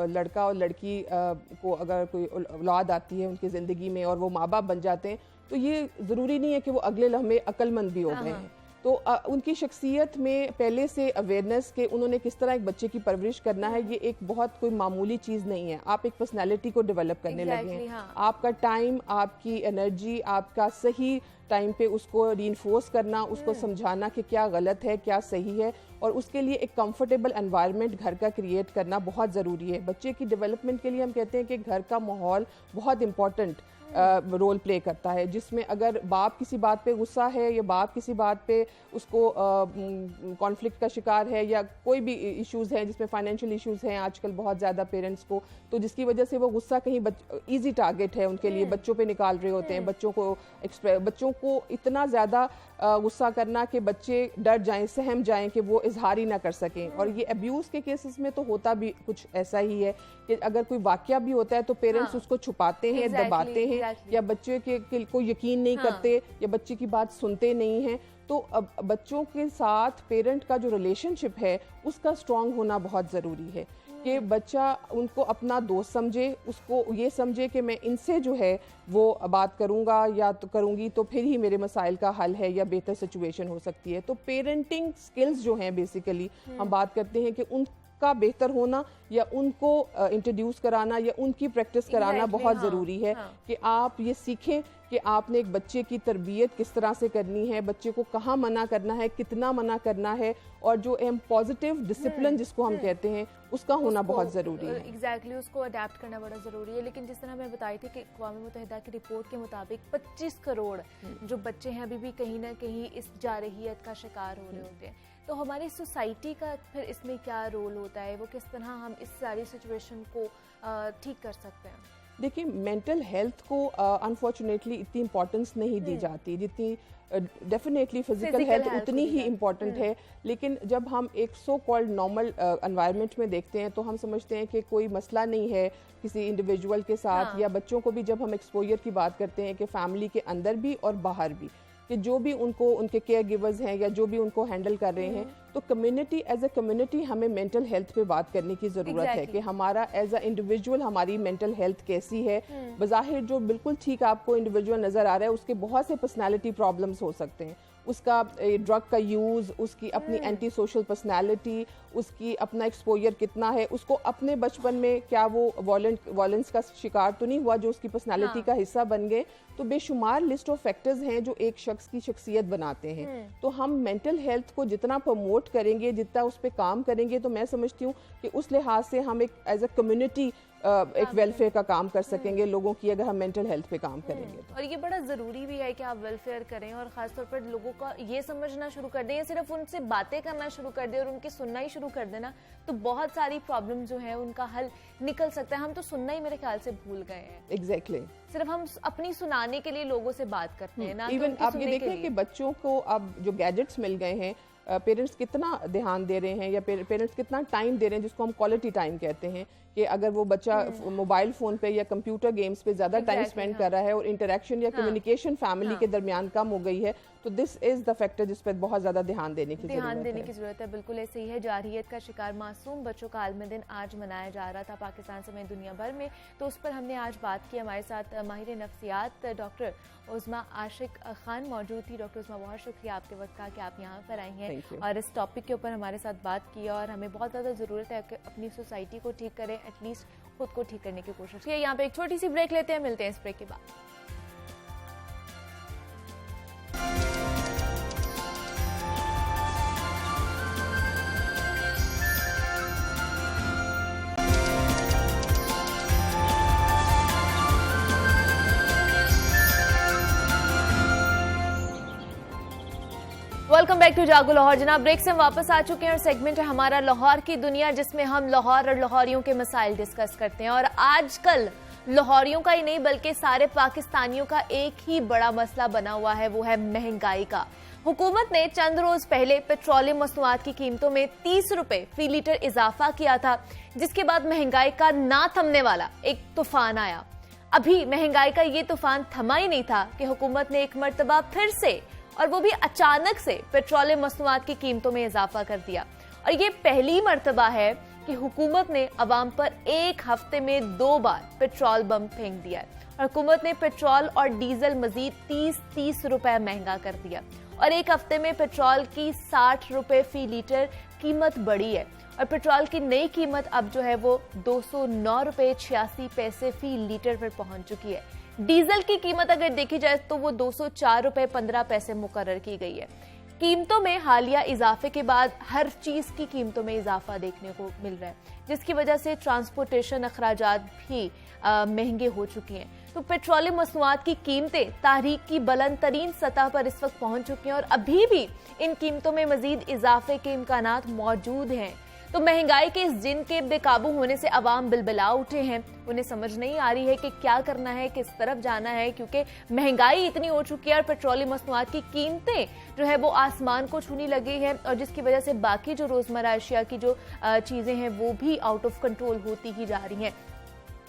लड़का और लड़की को अगर कोई औलाद आती है उनकी ज़िंदगी में और वो माँ बाप बन जाते हैं, तो ये ज़रूरी नहीं है कि वो अगले लम्हे अक्लमंद भी हो गए हैं। तो उनकी शख्सियत में पहले से अवेयरनेस के उन्होंने किस तरह एक बच्चे की परवरिश करना है, ये एक बहुत कोई मामूली चीज़ नहीं है। आप एक पर्सनैलिटी को डेवलप करने लगे हैं। आपका टाइम, आपकी एनर्जी, आपका सही टाइम पे उसको रीइंफोर्स करना, उसको समझाना कि क्या गलत है क्या सही है, और उसके लिए एक कंफर्टेबल एनवायरनमेंट घर का क्रिएट करना बहुत ज़रूरी है। बच्चे की डेवलपमेंट के लिए हम कहते हैं कि घर का माहौल बहुत इम्पॉर्टेंट रोल प्ले करता है, जिसमें अगर बाप किसी बात पे गुस्सा है या बाप किसी बात पे उसको कॉन्फ्लिक्ट का शिकार है या कोई भी इश्यूज़ हैं जिसमें फाइनेंशियल इश्यूज़ हैं आजकल बहुत ज़्यादा पेरेंट्स को, तो जिसकी वजह से वो गुस्सा कहीं इजी टारगेट है उनके लिए, बच्चों पे निकाल रहे होते हैं। बच्चों को इतना ज़्यादा गुस्सा करना कि बच्चे डर जाएं, सहम जाएं कि वो इजहार ही ना कर सकें। और ये अब्यूज़ के केसेस में तो होता भी कुछ ऐसा ही है कि अगर कोई वाकया भी होता है तो पेरेंट्स उसको छुपाते हैं, दबाते हैं, या बच्चे के को यकीन नहीं करते या बच्चे की बात सुनते नहीं हैं। तो अब बच्चों के साथ पेरेंट का जो रिलेशनशिप है उसका स्ट्रॉन्ग होना बहुत ज़रूरी है कि बच्चा उनको अपना दोस्त समझे, उसको ये समझे कि मैं इनसे जो है वो बात करूँगा या तो करूँगी तो फिर ही मेरे मसाइल का हल है या बेहतर सिचुएशन हो सकती है। तो पेरेंटिंग स्किल्स जो हैं बेसिकली हम बात करते हैं कि का बेहतर होना या उनको इंट्रोड्यूस कराना या उनकी प्रैक्टिस कराना बहुत ज़रूरी है कि आप ये सीखें कि आपने एक बच्चे की तरबियत किस तरह से करनी है, बच्चे को कहाँ मना करना है, कितना मना करना है, और जो पॉजिटिव डिसिप्लिन जिसको हम कहते हैं उसका होना बहुत ज़रूरी है। एग्जैक्टली उसको अडेप्ट करना बड़ा ज़रूरी है। लेकिन जिस तरह मैं बताई थी कि अक़वाम मुत्तहिदा की रिपोर्ट के मुताबिक 25 करोड़ जो बच्चे हैं अभी भी कहीं ना कहीं इस जारहियत का शिकार हो रहे होते हैं। तो हमारी सोसाइटी का फिर इसमें क्या रोल होता है, वो किस तरह हम इस सारी सिचुएशन को ठीक कर सकते हैं? देखिए, मेंटल हेल्थ को अनफॉर्चुनेटली इतनी इम्पोर्टेंस नहीं दी जाती जितनी डेफिनेटली फिजिकल हेल्थ उतनी ही इम्पॉर्टेंट है। लेकिन जब हम एक सो कॉल्ड नॉर्मल एनवायरनमेंट में देखते हैं तो हम समझते हैं कि कोई मसला नहीं है किसी इंडिविजुअल के साथ, या बच्चों को भी जब हम एक्सपोजर की बात करते हैं कि फैमिली के अंदर भी और बाहर भी, कि जो भी उनको उनके केयर गिवर्स हैं या जो भी उनको हैंडल कर रहे हैं, तो कम्युनिटी एज अ कम्युनिटी हमें मेंटल हेल्थ पे बात करने की ज़रूरत है कि हमारा एज अ इंडिविजुअल हमारी मेंटल हेल्थ कैसी है। बज़ाहिर जो बिल्कुल ठीक आपको इंडिविजुअल नज़र आ रहा है उसके बहुत से पर्सनैलिटी प्रॉब्लम्स हो सकते हैं, उसका ड्रग का यूज़, उसकी अपनी एंटी सोशल पर्सनैलिटी, उसकी अपना एक्सपोजर कितना है, उसको अपने बचपन में क्या वो वॉयलेंस का शिकार तो नहीं हुआ जो उसकी पर्सनैलिटी का हिस्सा बन गए। तो बेशुमार लिस्ट ऑफ फैक्टर्स हैं जो एक शख्स की शख्सियत बनाते हैं। तो हम मेंटल हेल्थ को जितना प्रमोट करेंगे, जितना उस पर काम करेंगे, तो मैं समझती हूँ कि उस लिहाज से हम एक एज अ कम्युनिटी एक वेलफेयर का काम कर सकेंगे लोगों की, अगर हम मेंटल हेल्थ पे काम करेंगे तो। और ये बड़ा ज़रूरी भी है कि आप वेलफेयर करें और ख़ासतौर पर लोगों का ये समझना शुरू कर दें या सिर्फ उनसे बातें करना शुरू कर दें और उनकी सुनना ही शुरू कर देना, तो बहुत सारी प्रॉब्लम जो है उनका हल निकल सकता है। हम तो सुनना ही मेरे ख्याल से भूल गए हैं। एग्जैक्टली सिर्फ हम अपनी सुनाने के लिए लोगों से बात करते हैं ना। इवन आप ये देखें कि बच्चों को अब जो गैजेट्स मिल गए हैं, पेरेंट्स कितना ध्यान दे रहे हैं या पेरेंट्स कितना टाइम दे रहे हैं, जिसको हम क्वालिटी टाइम कहते हैं, कि अगर वो बच्चा मोबाइल फ़ोन पे या कंप्यूटर गेम्स पे ज़्यादा टाइम स्पेंड कर रहा है और इंटरेक्शन या कम्युनिकेशन फैमिली के दरमियान कम हो गई है, तो दिस इज़ द फैक्टर जिस पर बहुत ज़्यादा ध्यान देने की ज़रूरत है। बिल्कुल ऐसे ही है। जारहियत का शिकार मासूम बच्चों का आलमी दिन आज मनाया जा रहा था पाकिस्तान समेत दुनिया भर में, तो उस पर हमने आज बात की। हमारे साथ माहिर नफ्सियात डॉक्टर उज़मा आशिक खान मौजूद थी। डॉक्टर उज़मा, बहुत शुक्रिया आपके वक्त का कि आप यहाँ पर आई हैं और इस टॉपिक के ऊपर हमारे साथ बात की। और हमें बहुत ज़्यादा ज़रूरत है कि अपनी सोसाइटी को ठीक करें, एटलीस्ट खुद को ठीक करने की कोशिश की। यहाँ पे एक छोटी सी ब्रेक लेते हैं, मिलते हैं इस ब्रेक के बाद। वेलकम बैक टू जागो लाहौर। जनाब, ब्रेक से हम वापस आ चुके हैं और सेगमेंट है हमारा लाहौर की दुनिया, जिसमें हम लाहौर और लाहौरियों के मसाइल डिस्कस करते हैं। और आजकल लाहौरियों का ही नहीं बल्कि सारे पाकिस्तानियों का एक ही बड़ा मसला बना हुआ है, वो है महंगाई का। हुकूमत ने चंद रोज पहले पेट्रोलियम मसनूआत की कीमतों में 30 रुपए फी लीटर इजाफा किया था, जिसके बाद महंगाई का ना थमने वाला एक तूफान आया। अभी महंगाई का ये तूफान थमा ही नहीं था कि हुकूमत ने एक मर्तबा फिर से, और वो भी अचानक से, पेट्रोलियम मसनूआत की कीमतों में इजाफा कर दिया। और ये पहली मर्तबा है कि हुकूमत ने अवाम पर एक हफ्ते में 2 बार पेट्रोल बम फेंक दिया है। और हुकूमत ने पेट्रोल और डीजल मजीद 30 रुपए महंगा कर दिया और एक हफ्ते में पेट्रोल की 60 रुपए फी लीटर कीमत बढ़ी है। और पेट्रोल की नई कीमत अब जो है वो 209 रुपए 86 पैसे फी लीटर पर पहुंच चुकी है। डीजल की कीमत अगर देखी जाए तो वो 204 रुपए 15 पैसे मुकर्रर की गई है। कीमतों में हालिया इजाफे के बाद हर चीज की कीमतों में इजाफा देखने को मिल रहा है, जिसकी वजह से ट्रांसपोर्टेशन अखराजात भी महंगे हो चुके हैं। तो पेट्रोलियम मसनूआत की कीमतें तारीख की बुलंद तरीन सतह पर इस वक्त पहुंच चुकी हैं और अभी भी इन कीमतों में मजीद इजाफे के इम्कानात मौजूद हैं। तो महंगाई के इस जिन के बेकाबू होने से अवाम बिलबिला उठे हैं। उन्हें समझ नहीं आ रही है कि क्या करना है, किस तरफ जाना है, क्योंकि महंगाई इतनी हो चुकी है और पेट्रोलियम मसनूआत की कीमतें जो है वो आसमान को छूने लगी है, और जिसकी वजह से बाकी जो रोजमर्रा अशिया की जो चीजें हैं वो भी आउट ऑफ कंट्रोल होती ही जा रही हैं।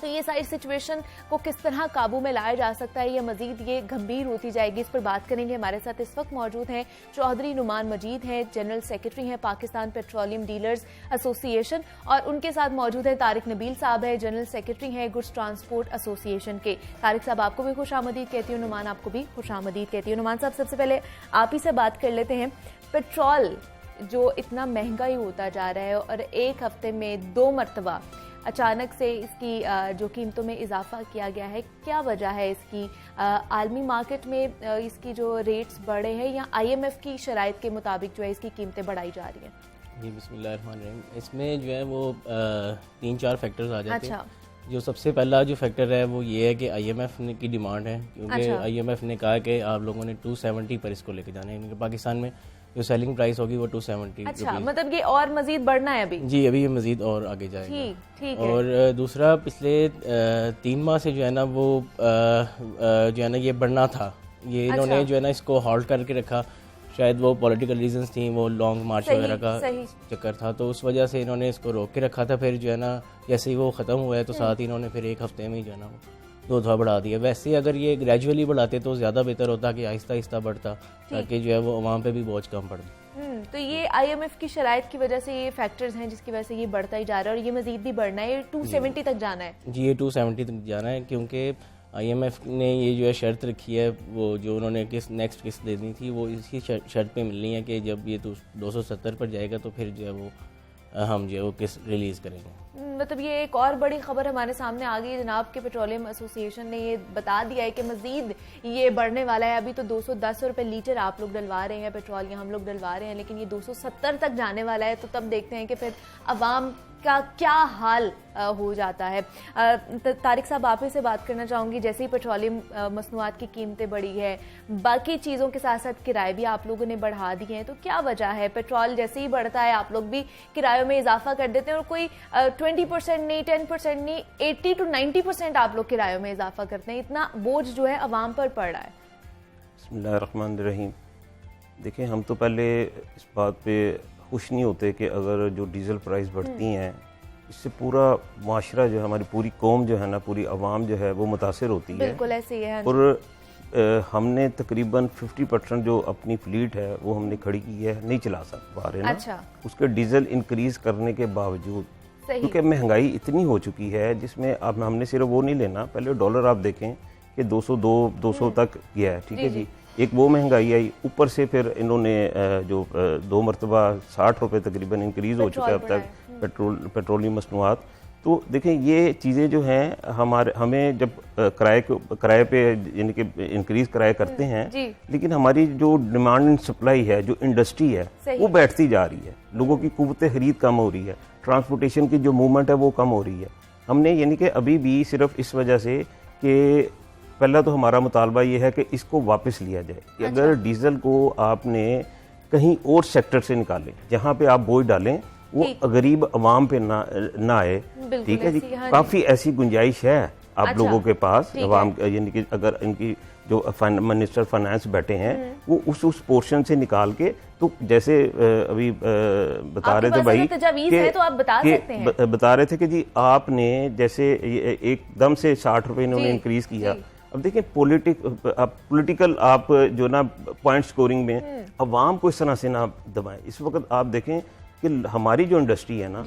तो ये सारी सिचुएशन को किस तरह काबू में लाया जा सकता है, या मजीद ये गंभीर होती जाएगी, इस पर बात करेंगे। हमारे साथ इस वक्त मौजूद हैं चौधरी नुमान मजीद हैं, जनरल सेक्रेटरी हैं पाकिस्तान पेट्रोलियम डीलर्स एसोसिएशन, और उनके साथ मौजूद है तारिक नबील साहब है, जनरल सेक्रेटरी हैं गुड्स ट्रांसपोर्ट एसोसिएशन के। तारिक साहब, आपको भी खुशामदीद कहती हूँ, नुमान आपको भी खुशामदीद कहती हूँ। नुमान साहब, सबसे पहले आप ही से बात कर लेते हैं। पेट्रोल जो इतना महंगा ही होता जा रहा है और एक हफ्ते में 2 मरतबा अचानक से इसकी जो कीमतों में इजाफा किया गया है, क्या वजह है इसकी? आलमी मार्केट में इसकी जो रेट्स बढ़े हैं या IMF की शराइत के मुताबिक जो है इसकी कीमतें बढ़ाई जा रही हैं? जी बिस्मिल्लाहिर्रहमानिर्रहीम। इसमें जो है वो 3-4 फैक्टर्स आ जाते हैं। जो सबसे पहला जो फैक्टर है वो ये है कि IMF की डिमांड है, क्योंकि IMF ने कहा कि आप लोगों ने 270 पर इसको लेके जाना है। पाकिस्तान में जो सेलिंग प्राइस होगी वो 270। अच्छा, मतलब ये और मजीद बढ़ना है अभी? जी, अभी ये मजीद और आगे जाएगा। ठीक है। और दूसरा, पिछले 3 माह से जो है ना वो जो है ना ये बढ़ना था, ये इन्होंने जो है ना इसको हॉल्ट करके रखा। शायद वो पॉलिटिकल रीजंस थी, वो लॉन्ग मार्च वगैरह का चक्कर था, तो उस वजह से इन्होंने इसको रोक के रखा था। फिर जो है ना जैसे ही वो ख़त्म हुआ है तो साथ ही इन्होंने फिर एक हफ्ते में ही जो है ना वो 2 दफ़ा बढ़ा दिया। वैसे अगर ये ग्रेजुअली बढ़ाते तो ज़्यादा बेहतर होता कि आहिस्ता आहिस्ता बढ़ता, ताकि जो है वो अवाम पे भी बोझ कम पड़ता। तो ये IMF की शराइत की वजह से ये फैक्टर्स हैं जिसकी वजह से ये बढ़ता ही जा रहा है और ये मजीद भी बढ़ना है, 270 तक जाना है। जी, ये 270 तक जाना है, क्योंकि IMF ने ये जो है शर्त रखी है, वो जो उन्होंने नेक्स्ट किस्त देनी थी वो इसी शर्त पे मिलनी है कि जब ये 270 पर जाएगा तो फिर जो है वो हम जो है वो किस्त रिलीज़ करेंगे। मतलब ये एक और बड़ी खबर हमारे सामने आ गई। जनाब के पेट्रोलियम एसोसिएशन ने ये बता दिया है कि मजीद ये बढ़ने वाला है। अभी तो 210 रुपये लीटर आप लोग डलवा रहे हैं पेट्रोल, या हम लोग डलवा रहे हैं, लेकिन ये 270 तक जाने वाला है। तो तब देखते हैं कि फिर अवाम का क्या हाल हो जाता है। तारिक साहब, आप ही से बात करना चाहूँगी। जैसे ही पेट्रोलियम मसनूआत की कीमतें बढ़ी है, बाकी चीज़ों के साथ साथ किराए भी आप लोगों ने बढ़ा दिए हैं, तो क्या वजह है? पेट्रोल जैसे ही बढ़ता है आप लोग भी किरायों में इजाफा कर देते हैं, और कोई 20% नहीं, 10% नहीं, 80 to 90% आप लोग किरायों में इजाफा करते हैं। इतना बोझ जो है अवाम पर पड़ रहा है। बिस्मिल्लाहिर्रहमानिर्रहीम। देखिए, हम तो पहले इस बात पे खुश नहीं होते कि अगर जो डीज़ल प्राइस बढ़ती हैं इससे पूरा माशरा जो है, हमारी पूरी कौम जो है ना, पूरी आवाम जो है वो मुतासिर होती है। बिल्कुल ऐसे ही है। और हमने तकरीबन 50% जो अपनी फ्लीट है वो हमने खड़ी की है, नहीं चला पा रहे ना। अच्छा। उसके डीजल इंक्रीज करने के बावजूद, क्योंकि महंगाई इतनी हो चुकी है जिसमें अब हमने सिर्फ वो नहीं लेना, पहले डॉलर आप देखें कि 200 तक गया है, ठीक है जी। एक वो महंगाई आई, ऊपर से फिर इन्होंने जो 2 मरतबा 60 रुपये तकरीबन इंक्रीज़ हो चुका है अब तक पेट्रोलियम मसनूआत। तो देखें, ये चीज़ें जो हैं हमें जब किराए पे यानी कि इंक्रीज़ किराए करते हैं, लेकिन हमारी जो डिमांड एंड सप्लाई है, जो इंडस्ट्री है, वो बैठती जा रही है। लोगों की कुव्वत खरीद कम हो रही है, ट्रांसपोर्टेशन की जो मूवमेंट है वो कम हो रही है। हमने यानी कि अभी भी सिर्फ इस वजह से कि पहला तो हमारा मुतालबा ये है कि इसको वापस लिया जाए कि अगर डीजल को आपने कहीं और सेक्टर से निकालें, जहाँ पे आप बोझ डालें वो गरीब अवाम पे ना आए, ठीक है जी। काफ़ी ऐसी गुंजाइश है आप लोगों के पास, अवाम यानी कि अगर इनकी जो मिनिस्टर फाइनेंस बैठे हैं वो उस पोर्शन से निकाल के, तो जैसे अभी बता रहे थे भाई कि बता रहे थे कि जी आपने जैसे एकदम से 60 रुपये इन्होंने इंक्रीज किया। अब देखिए, पॉलिटिकल आप जो ना पॉइंट स्कोरिंग में अवाम को इस तरह से ना दबाएं। इस वक्त आप देखें कि हमारी जो इंडस्ट्री है ना,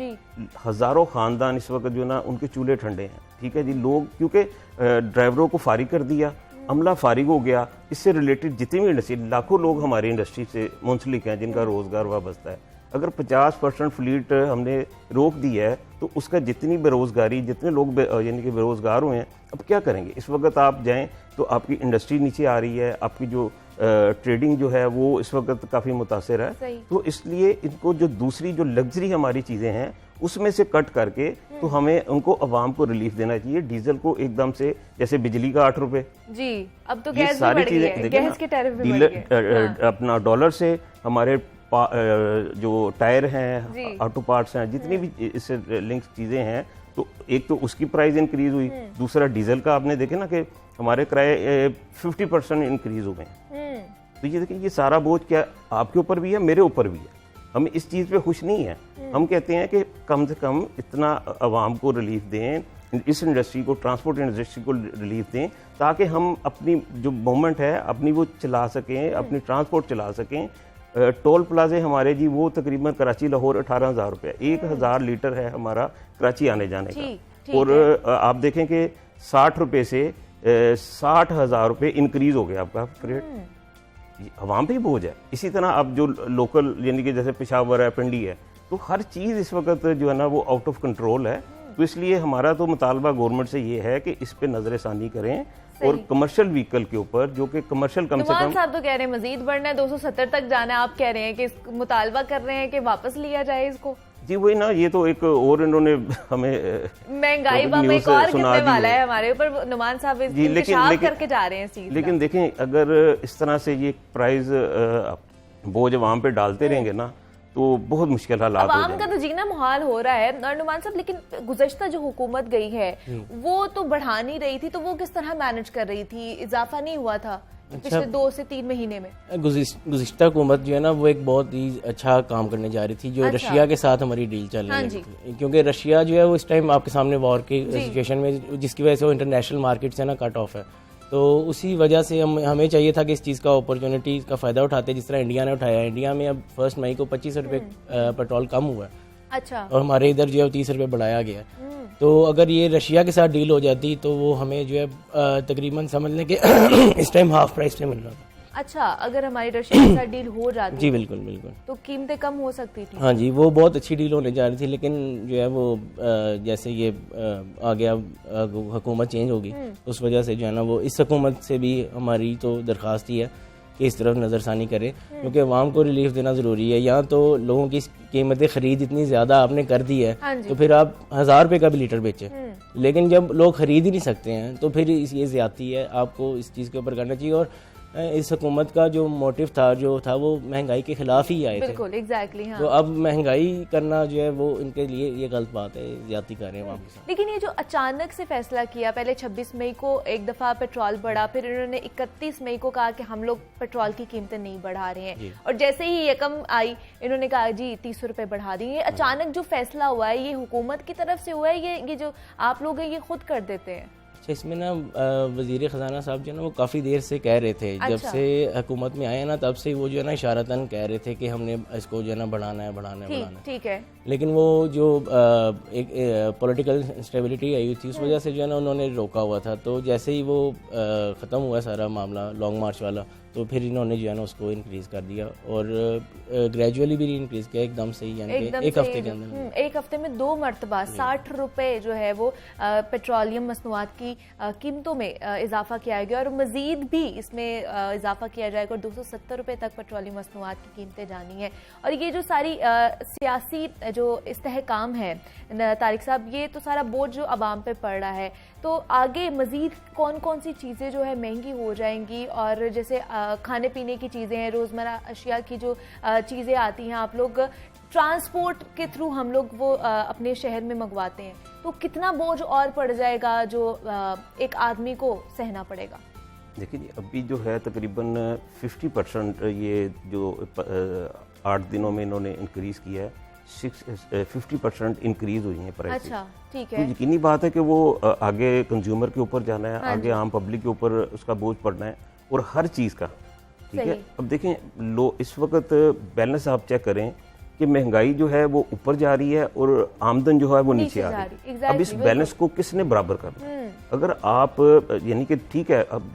हज़ारों ख़ानदान इस वक्त जो ना उनके चूल्हे ठंडे हैं, ठीक है जी। लोग क्योंकि ड्राइवरों को फारिग कर दिया, अमला फारिग हो गया, इससे रिलेटेड जितनी भी इंडस्ट्री, लाखों लोग हमारी इंडस्ट्री से मुंसलिक हैं जिनका रोज़गार वाबस्ता है। अगर 50% फ्लीट हमने रोक दी है तो उसका जितनी बेरोज़गारी, जितने लोग यानी कि बेरोज़गार हुए हैं, अब क्या करेंगे? इस वक्त आप जाएं तो आपकी इंडस्ट्री नीचे आ रही है, आपकी जो ट्रेडिंग जो है वो इस वक्त काफ़ी मुतासिर है। तो इसलिए इनको जो दूसरी जो लग्जरी हमारी चीज़ें हैं उसमें से कट करके तो हमें उनको अवाम को रिलीफ देना चाहिए। डीजल को एकदम से, जैसे बिजली का 8 रुपये जी, अब तो गैस भी बढ़ गई है, गैस के टैरिफ भी बढ़ गए। अपना डॉलर से हमारे जो टायर हैं, ऑटो पार्ट्स हैं, जितनी भी इससे लिंक चीज़ें हैं, तो एक तो उसकी प्राइस इंक्रीज हुई, दूसरा डीजल का आपने देखे ना कि हमारे किराए 50% इंक्रीज हो गए। तो ये देखिए, ये सारा बोझ क्या आपके ऊपर भी है, मेरे ऊपर भी है। हम इस चीज़ पे खुश नहीं है। हम कहते हैं कि कम से कम इतना आवाम को रिलीफ दें, इस इंडस्ट्री को, ट्रांसपोर्ट इंडस्ट्री को रिलीफ दें, ताकि हम अपनी जो मूवमेंट है अपनी वो चला सकें, अपनी ट्रांसपोर्ट चला सकें। टोल प्लाजे हमारे जी वो तकरीबन कराची लाहौर 18,000 रुपये, 1,000 लीटर है हमारा कराची आने जाने का। और आप देखें कि 60 रुपये से 60,000 रुपये इंक्रीज हो गया आपका रेट। आवाम पे ही बोझ है। इसी तरह अब जो लोकल यानी कि जैसे पेशावर है, पिंडी है, तो हर चीज़ इस वक्त जो है ना वो आउट ऑफ कंट्रोल है। तो इसलिए हमारा तो मुतालबा गवर्नमेंट से ये है कि इस पे नजरसानी करें और कमर्शियल व्हीकल के ऊपर जो कि कमर्शियल कम से कम। साहब तो कह रहे हैं मजीद बढ़ना है, 270 तक जाना है, आप कह रहे हैं कि मुतालबा कर रहे हैं कि वापस लिया जाए इसको। जी वही ना, ये तो एक और इन्होंने हमें महंगाई बम एक और गिरने वाला है हमारे ऊपर, नुमान साहब इंकशाफ करके जा रहे हैं इस चीज। लेकिन देखें, अगर इस तरह से ये प्राइस बोझ अवाम पे डालते रहेंगे ना तो बहुत मुश्किल हालात हो जाएंगे। आवाम का तो जीना मुहाल हो रहा है नुमान साहब, लेकिन गुज़श्ता जो हुकूमत गई है वो तो बढ़ा नहीं रही थी, तो वो किस तरह मैनेज कर रही थी? इजाफा नहीं हुआ था पिछले 2 से 3 महीने में? गुज़िश्ता हुकूमत जो है ना वो एक बहुत ही अच्छा काम करने जा रही थी, जो रशिया के साथ हमारी डील चल रही थी, क्योंकि रशिया जो है वो इस टाइम आपके सामने वॉर की सिचुएशन में, जिसकी वजह से वो इंटरनेशनल मार्केट से ना कट ऑफ है। तो उसी वजह से हमें चाहिए था कि इस चीज़ का अपॉर्चुनिटी का फ़ायदा उठाते, जिस तरह इंडिया ने उठाया। इंडिया में अब 1 मई को 25 रुपये पेट्रोल कम हुआ है, अच्छा, और हमारे इधर जो है 30 रुपये बढ़ाया गया। तो अगर ये रशिया के साथ डील हो जाती तो वो हमें जो है तकरीबन समझ लें कि इस टाइम हाफ प्राइस पे मिल रहा था। अच्छा, अगर हमारी रशिया के साथ डील हो जाती जी बिल्कुल बिल्कुल, तो कीमतें कम हो सकती थी। हाँ जी, वो बहुत अच्छी डील होने जा रही थी, लेकिन जो है वो जैसे ये आ गया हुकूमत चेंज होगी, उस वजह से जो है ना वो इस हुकूमत से भी हमारी तो दरख्वास्त ही है कि इस तरफ नज़रसानी करें, क्योंकि अवाम को रिलीफ देना ज़रूरी है। यहाँ तो लोगों की कीमतें खरीद इतनी ज़्यादा आपने कर दी है, तो फिर आप 1000 रुपये का भी लीटर बेचें, लेकिन जब लोग खरीद ही नहीं सकते हैं तो फिर ये ज़्यादती है। आपको इस चीज़ के ऊपर करना चाहिए। और इस हुकूमत का जो मोटिव था वो महंगाई के खिलाफ ही आए थे। बिल्कुल, एग्जैक्टली, हाँ। तो अब महंगाई करना जो है वो इनके लिए ये गलत बात है, ज्यादती कर रहे हैं वहाँ के साथ। लेकिन ये जो अचानक से फैसला किया, पहले 26 मई को एक दफा पेट्रोल बढ़ा, फिर इन्होंने 31 मई को कहा कि हम लोग पेट्रोल की कीमतें नहीं बढ़ा रहे हैं, और जैसे ही यकम आई इन्होंने कहा जी 30 रुपए बढ़ा दिए। अचानक जो फैसला हुआ है ये हुकूमत की तरफ से हुआ है, ये जो आप लोग हैं ये खुद कर देते हैं? अच्छा, इसमें ना वजीर ख़जाना साहब जो है ना वो काफ़ी देर से कह रहे थे, जब से हुकूमत में आए ना तब से वो जो है ना इशारतन कह रहे थे कि हमने इसको जो है ना बढ़ाना है। ठीक है। लेकिन वो जो एक पॉलिटिकल इंस्टेबिलिटी आई हुई थी, उस वजह से जो है ना उन्होंने रोका हुआ था। तो जैसे ही वो ख़त्म हुआ सारा मामला लॉन्ग मार्च वाला, तो फिर इन्होंने जो है ना उसको इंक्रीज़ कर दिया, और ग्रेजुअली भी इंक्रीज़ किया एकदम से ही, यानी कि एक हफ्ते के अंदर, एक हफ्ते में 2 मरतबा 60 रुपए जो है वो पेट्रोलियम मसनूआत की कीमतों में इजाफा किया गया, और मजीद भी इसमें इजाफा किया जाएगा, और 270 रुपए तक पेट्रोलियम मसनूआत की कीमतें जानी है। और ये जो सारी सियासी जो इस्तेहकाम है तारिक साहब, ये तो सारा बोझ जो अवाम पे पड़ रहा है, तो आगे मजीद कौन कौन सी चीज़ें जो है महंगी हो जाएंगी? और जैसे खाने पीने की चीज़ें हैं, रोज़मर्रा अशिया की जो चीज़ें आती हैं, आप लोग ट्रांसपोर्ट के थ्रू हम लोग वो अपने शहर में मंगवाते हैं, तो कितना बोझ और पड़ जाएगा जो एक आदमी को सहना पड़ेगा? देखिए जी, अभी जो है तकरीबन 50% ये जो 8 दिनों में इन्होंने इंक्रीज़ किया है, 50% इंक्रीज हुई है प्राइस। अच्छा, ठीक है। तो यकीनी बात है कि वो आगे कंज्यूमर के ऊपर जाना है, आगे आम पब्लिक के ऊपर उसका बोझ पड़ना है, और हर चीज़ का, ठीक है। अब देखें, इस वक्त बैलेंस आप चेक करें कि महंगाई जो है वो ऊपर जा रही है और आमदन जो है वो नीचे आ रही है। अब इस बैलेंस को किसने बराबर करना है? अगर आप यानी कि ठीक है, अब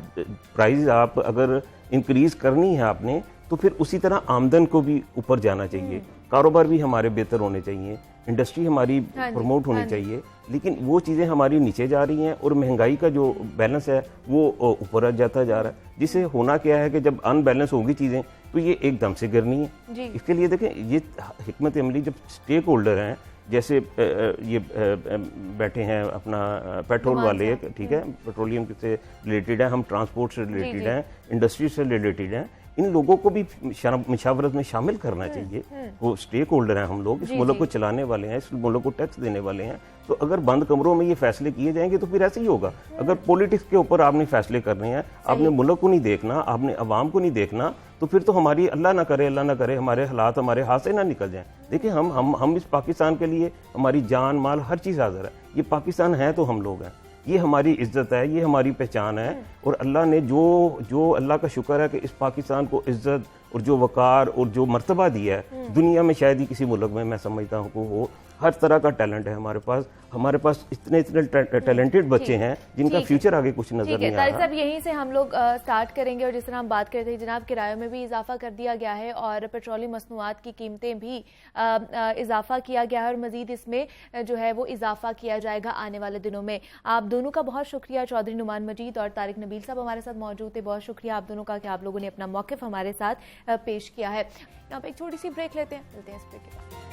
प्राइस आप अगर इंक्रीज करनी है आपने, तो फिर उसी तरह आमदन को भी ऊपर जाना चाहिए, कारोबार भी हमारे बेहतर होने चाहिए, इंडस्ट्री हमारी प्रमोट होनी चाहिए, लेकिन वो चीज़ें हमारी नीचे जा रही हैं और महंगाई का जो बैलेंस है वो ऊपर जाता जा रहा है। जिससे होना क्या है कि जब अनबैलेंस होगी चीज़ें तो ये एकदम से गिरनी है। इसके लिए देखें, ये हिकमत अमली जब स्टेक होल्डर हैं, जैसे ये बैठे हैं अपना पेट्रोल वाले, ठीक है, पेट्रोलियम से रिलेटेड है, हम ट्रांसपोर्ट से रिलेटेड हैं, इंडस्ट्री से रिलेटेड हैं, इन लोगों को भी मशावरत में शामिल करना चाहिए। वो स्टेक होल्डर हैं, हम लोग इस मुल्क को चलाने वाले हैं, इस मुल्क को टैक्स देने वाले हैं। तो अगर बंद कमरों में ये फैसले किए जाएंगे तो फिर ऐसे ही होगा। अगर पॉलिटिक्स के ऊपर आपने फैसले करने हैं, आपने मुल्क को नहीं देखना, आपने अवाम को नहीं देखना, तो फिर तो हमारी अल्लाह ना करे हमारे हालात हमारे हाथ से ना निकल जाएं। देखिए, हम इस पाकिस्तान के लिए हमारी जान माल हर चीज़ हाजिर है। ये पाकिस्तान है तो हम लोग हैं, ये हमारी इज्जत है, ये हमारी पहचान है। और अल्लाह ने जो अल्लाह का शुक्र है कि इस पाकिस्तान को इज्जत और जो वकार और जो मर्तबा दिया है, दुनिया में शायद ही किसी मुल्क में मैं समझता हूँ को हो। हर तरह का टैलेंट है हमारे पास इतने टैलेंटेड बच्चे हैं जिनका फ्यूचर आगे कुछ नजर नहीं आ रहा। साहब यहीं से हम लोग स्टार्ट करेंगे और जिस तरह हम बात करते हैं जनाब, किरायों में भी इजाफा कर दिया गया है और पेट्रोलियम मसनूआत की कीमतें भी इजाफा किया गया है और मजीद इसमें जो है वो इजाफा किया जाएगा आने वाले दिनों में। आप दोनों का बहुत शुक्रिया, चौधरी नुमान मजीद और तारिक नबील साहब हमारे साथ मौजूद थे। बहुत शुक्रिया आप दोनों का कि आप लोगों ने अपना मौक़िफ़ हमारे साथ पेश किया है। यहाँ पे एक छोटी सी ब्रेक लेते हैं, मिलते हैं इस ब्रेक के बाद।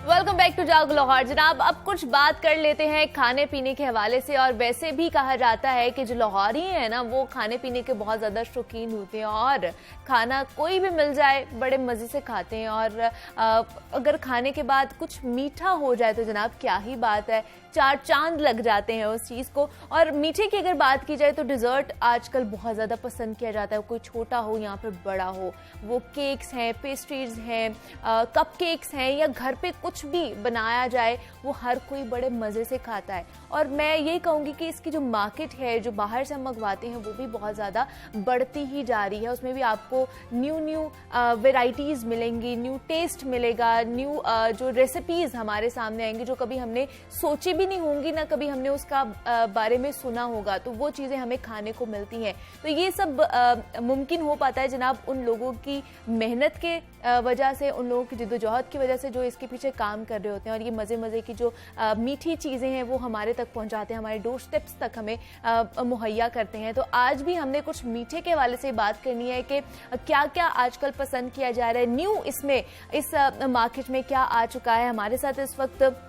वेलकम बैक टू जागो लाहौर। जनाब, अब कुछ बात कर लेते हैं खाने पीने के हवाले से। और वैसे भी कहा जाता है कि जो लाहौरी हैं ना, वो खाने पीने के बहुत ज़्यादा शौकीन होते हैं और खाना कोई भी मिल जाए बड़े मज़े से खाते हैं। और अगर खाने के बाद कुछ मीठा हो जाए तो जनाब क्या ही बात है, 4 चांद लग जाते हैं उस चीज़ को। और मीठे की अगर बात की जाए तो डिज़र्ट आजकल बहुत ज़्यादा पसंद किया जाता है, कोई छोटा हो या फिर बड़ा हो। वो केक्स हैं, पेस्ट्रीज हैं, कप केक्स हैं, या घर पे कुछ भी बनाया जाए वो हर कोई बड़े मज़े से खाता है। और मैं यही कहूँगी कि इसकी जो मार्केट है, जो बाहर से हम मंगवाते हैं, वो भी बहुत ज़्यादा बढ़ती ही जा रही है। उसमें भी आपको न्यू वेराइटीज़ मिलेंगी, न्यू टेस्ट मिलेगा, न्यू जो रेसिपीज़ हमारे सामने आएंगी जो कभी हमने सोची भी नहीं होंगी, ना कभी हमने उसका बारे में सुना होगा, तो वो चीज़ें हमें खाने को मिलती हैं। तो ये सब मुमकिन हो पाता है जनाब उन लोगों की मेहनत के वजह से, उन लोगों की जिद्दोजहद की वजह से जो इसके पीछे काम कर रहे होते हैं। और ये मज़े की जो मीठी चीज़ें हैं वो हमारे तक पहुंचाते हैं, हमारे डोर स्टेप्स तक हमें मुहैया करते हैं। तो आज भी हमने कुछ मीठे के हवाले से बात करनी है कि क्या क्या आजकल पसंद किया जा रहा है, न्यू इसमें इस मार्केट में क्या आ चुका है। हमारे साथ इस वक्त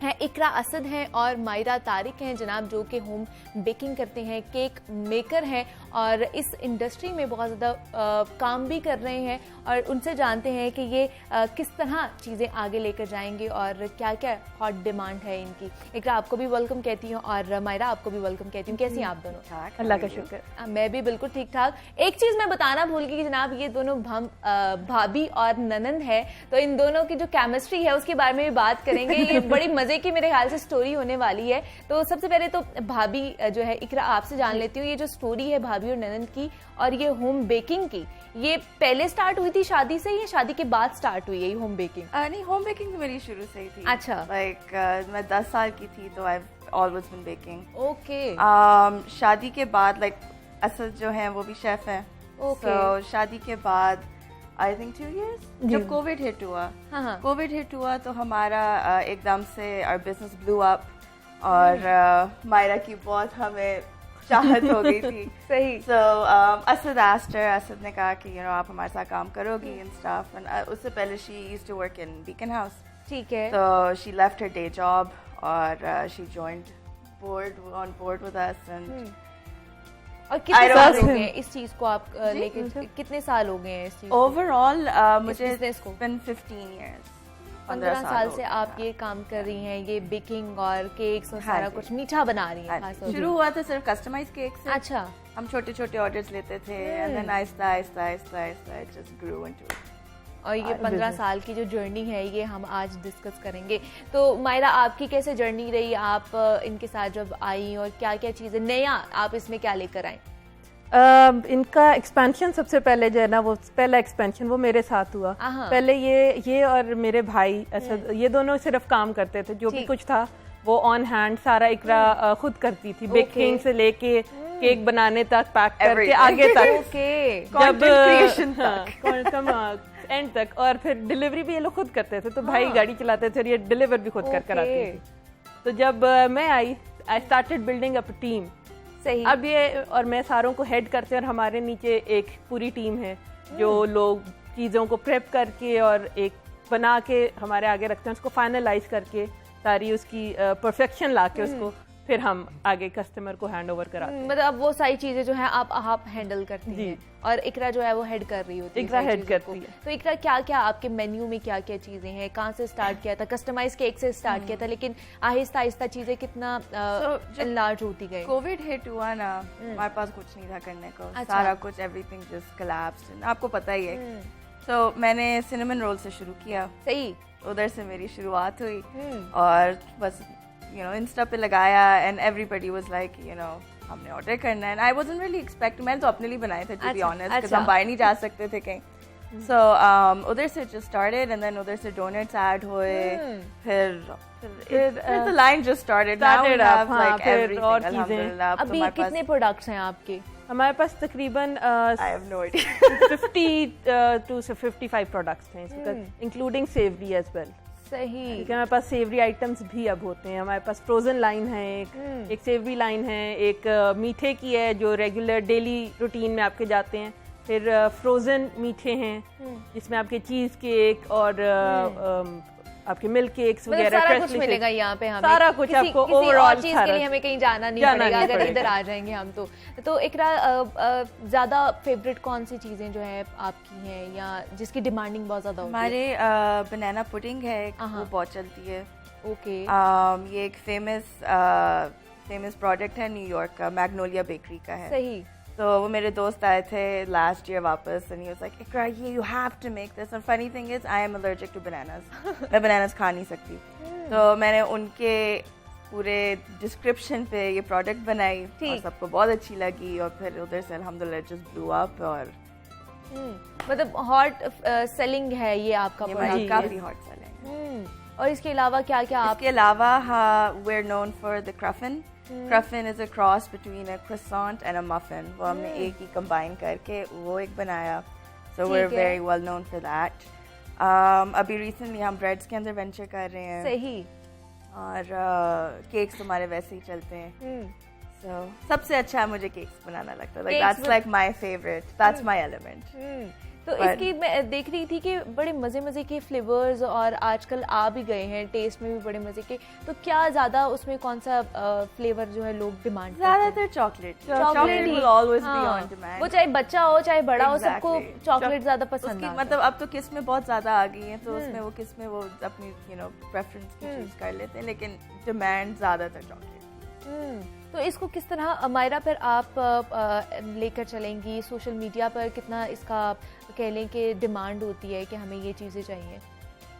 हैं इकरा असद हैं और मायरा तारिक हैं जनाब, जो कि होम बेकिंग करते हैं, केक मेकर हैं और इस इंडस्ट्री में बहुत ज़्यादा काम भी कर रहे हैं। और उनसे जानते हैं कि ये किस तरह चीज़ें आगे लेकर जाएंगे और क्या क्या हॉट डिमांड है इनकी। इकरा आपको भी वेलकम कहती हूँ और मायरा आपको भी वेलकम कहती हूँ। कैसी हैं आप दोनों? अल्लाह का शुक्र, मैं भी बिल्कुल ठीक ठाक। एक चीज़ मैं बताना भूल गई कि जनाब ये दोनों भाभी और ननंद है, तो इन दोनों की जो केमिस्ट्री है उसके बारे में भी बात करेंगे। ये बड़ी मज़े की मेरे ख्याल से स्टोरी होने वाली है। तो सबसे पहले तो भाभी जो है इकरा आपसे जान लेती हूँ, ये जो स्टोरी है भाभी और ननंद की और ये होम बेकिंग की, ये पहले स्टार्ट हुई थी शादी से या शादी के बाद स्टार्ट हुई है ये होम बेकिंग? नहीं, होम बेकिंग तो मेरी शुरू से ही थी। अच्छा। लाइक मैं 10 साल की थी तो I always been baking. Okay. शादी के बाद लाइक असद जो है वो भी शेफ है। ओके। So, शादी के बाद आई थिंक 2 years जब कोविड हिट हुआ, कोविड हिट हुआ तो हमारा एकदम से आवर बिजनेस ब्लू अप और मायरा की बहुत हमें चाहत हो गई थी। सही। So Asad asked her, Asad ने कहा कि आप हमारे साथ काम करोगी and stuff, and उससे पहले she used to work in Beacon House। ठीक है। So she left her day job और she joined on board with us and और कितने साल हो गए इस चीज को आप लेके, कितने साल हो गए इस चीज? ओवरऑल मुझे बिजनेस को 15 years 15 साल से आप ये काम कर रही हैं, ये बेकिंग और केक्स और सारा कुछ मीठा बना रही हैं। शुरू हुआ था सिर्फ कस्टमाइज केक से। अच्छा। हम छोटे छोटे ऑर्डर्स लेते थे and then Aahista Aahista it just Guru into. और ये 15 साल की जो जर्नी है ये हम आज डिस्कस करेंगे। तो मायरा आपकी कैसे जर्नी रही, आप इनके साथ जब आई और क्या क्या चीज़ें नया आप इसमें क्या लेकर आए? इनका एक्सपेंशन सबसे पहले जो है ना, वो पहला एक्सपेंशन वो मेरे साथ हुआ। पहले ये और मेरे भाई असद, ये दोनों सिर्फ काम करते थे, जो भी कुछ था वो ऑन हैंड सारा इकरा खुद करती थी, बेकिंग से लेके केक बनाने तक, पैक करके आगे तक, जब एंड तक, और फिर डिलीवरी भी ये लोग खुद करते थे। तो भाई गाड़ी चलाते थे और ये डिलीवर भी खुद कर आते थे। तो जब मैं I started building up team. सही। अब ये और मैं सारों को हेड करते हैं और हमारे नीचे एक पूरी टीम है जो लोग चीज़ों को प्रेप करके और एक बना के हमारे आगे रखते हैं, उसको फाइनलाइज करके सारी उसकी परफेक्शन ला के उसको फिर हम आगे कस्टमर को हैंड ओवर कराते हैं। मतलब अब वो सारी चीजें जो है आप हैंडल करती हैं और इकरा जो है वो हेड कर रही होती है। इकरा हेड करती है। तो इकरा क्या क्या आपके मेन्यू में क्या क्या चीजें हैं, कहाँ से स्टार्ट किया था? कस्टमाइज केक से स्टार्ट किया था, लेकिन आहिस्ता आहिस्ता चीजें कितना इनलार्ज होती गई? कोविड हिट हुआ ना, हमारे पास कुछ नहीं था करने को। सारा कुछ एवरीथिंग जस्ट कोलैप्स्ड। आपको पता ही है तो मैंने सिनेमन रोल से शुरू किया, सही, उधर से मेरी शुरुआत हुई और बस इंस्टा पे लगाया एंड एवरीबॉडी वाज लाइक हमने ऑर्डर करना है। आई वाज़न्ट रियली एक्सपेक्ट, मैंने तो अपने लिए बनाए थे टू बी ऑनेस्ट, बिकॉज़ हम बाहर नहीं जा सकते थे कहीं। सो उधर से जस्ट स्टार्टेड एंड देन उधर से डोनट्स ऐड हुए, फिर the line just started, now we have like everything अल्हम्दुलिल्लाह। अभी कितने प्रोडक्ट्स हैं आपके? हमारे पास तकरीबन I have no idea 50 to 55 products हैं, इंक्लूडिंग सेवरी एज वेल। सही, क्योंकि हमारे पास सेवरी आइटम्स भी अब होते हैं। हमारे पास फ्रोजन लाइन है, एक सेवरी लाइन है, एक मीठे की है जो रेगुलर डेली रूटीन में आपके जाते हैं, फिर फ्रोजन मीठे हैं जिसमें आपके चीज केक और आपके मिल्क केक्स वगैरह सारा कुछ मिलेगा यहाँ पे हमें, सारा कुछ आपको ओवरऑल चीज के लिए हमें कहीं जाना नहीं पड़ेगा अगर इधर आ जाएंगे हम तो इकरा ज्यादा फेवरेट कौन सी चीजें जो है आपकी हैं या जिसकी डिमांडिंग बहुत ज्यादा होती है? हमारे बनाना पुडिंग है, वो बहुत चलती है। ओके, ये एक फेमस प्रोडक्ट है न्यूयॉर्क का, मैग्नोलिया बेकरी का है। सही, तो वो मेरे दोस्त आए थे लास्ट ईयर वापस and he was like Iqra you have to make this, और funny thing is I am allergic to bananas, मैं बनानास खा नहीं सकती। तो मैंने उनके पूरे डिस्क्रिप्शन पे ये प्रोडक्ट बनाई और सबको बहुत अच्छी लगी और फिर उधर से अल्हम्दुलिल्लाह जस्ट ब्लू अप। और मतलब हॉट सेलिंग है ये आपका प्रोडक्ट? काफी हॉट सेलिंग। और इसके अलावा क्या क्या आप? इसके अलावा we are known for the cruffin. Cruffin is a cross between a croissant and a muffin, वो हमने एक ही कंबाइन करके वो एक बनाया। So we are very well known for that. अभी रिसेंटली हम ब्रेड्स के अंदर वेंचर कर रहे हैं। सही, और केक्स हमारे वैसे ही चलते हैं। So, सबसे अच्छा मुझे केक्स बनाना लगता है, like that's like my favorite, that's my element। तो इसकी मैं देख रही थी कि बड़े मजे के फ्लेवर्स और आजकल आ भी गए हैं, टेस्ट में भी बड़े मजे के, तो क्या ज्यादा उसमें कौन सा फ्लेवर जो है लोग डिमांड करते हैं? ज्यादातर chocolate will always be on demand। वो चाहे बच्चा हो चाहे बड़ा हो, सबको चॉकलेट ज्यादा पसंद है। मतलब अब तो किस्में बहुत ज्यादा आ गई हैं, तो उसमें वो किस्में वो अपनी प्रेफरेंस की चूज कर लेते हैं, लेकिन डिमांड ज्यादातर चॉकलेट। तो इसको किस तरह मायरा पर आप लेकर चलेंगी? सोशल मीडिया पर कितना इसका कह लें कि डिमांड होती है कि हमें ये चीज़ें चाहिए?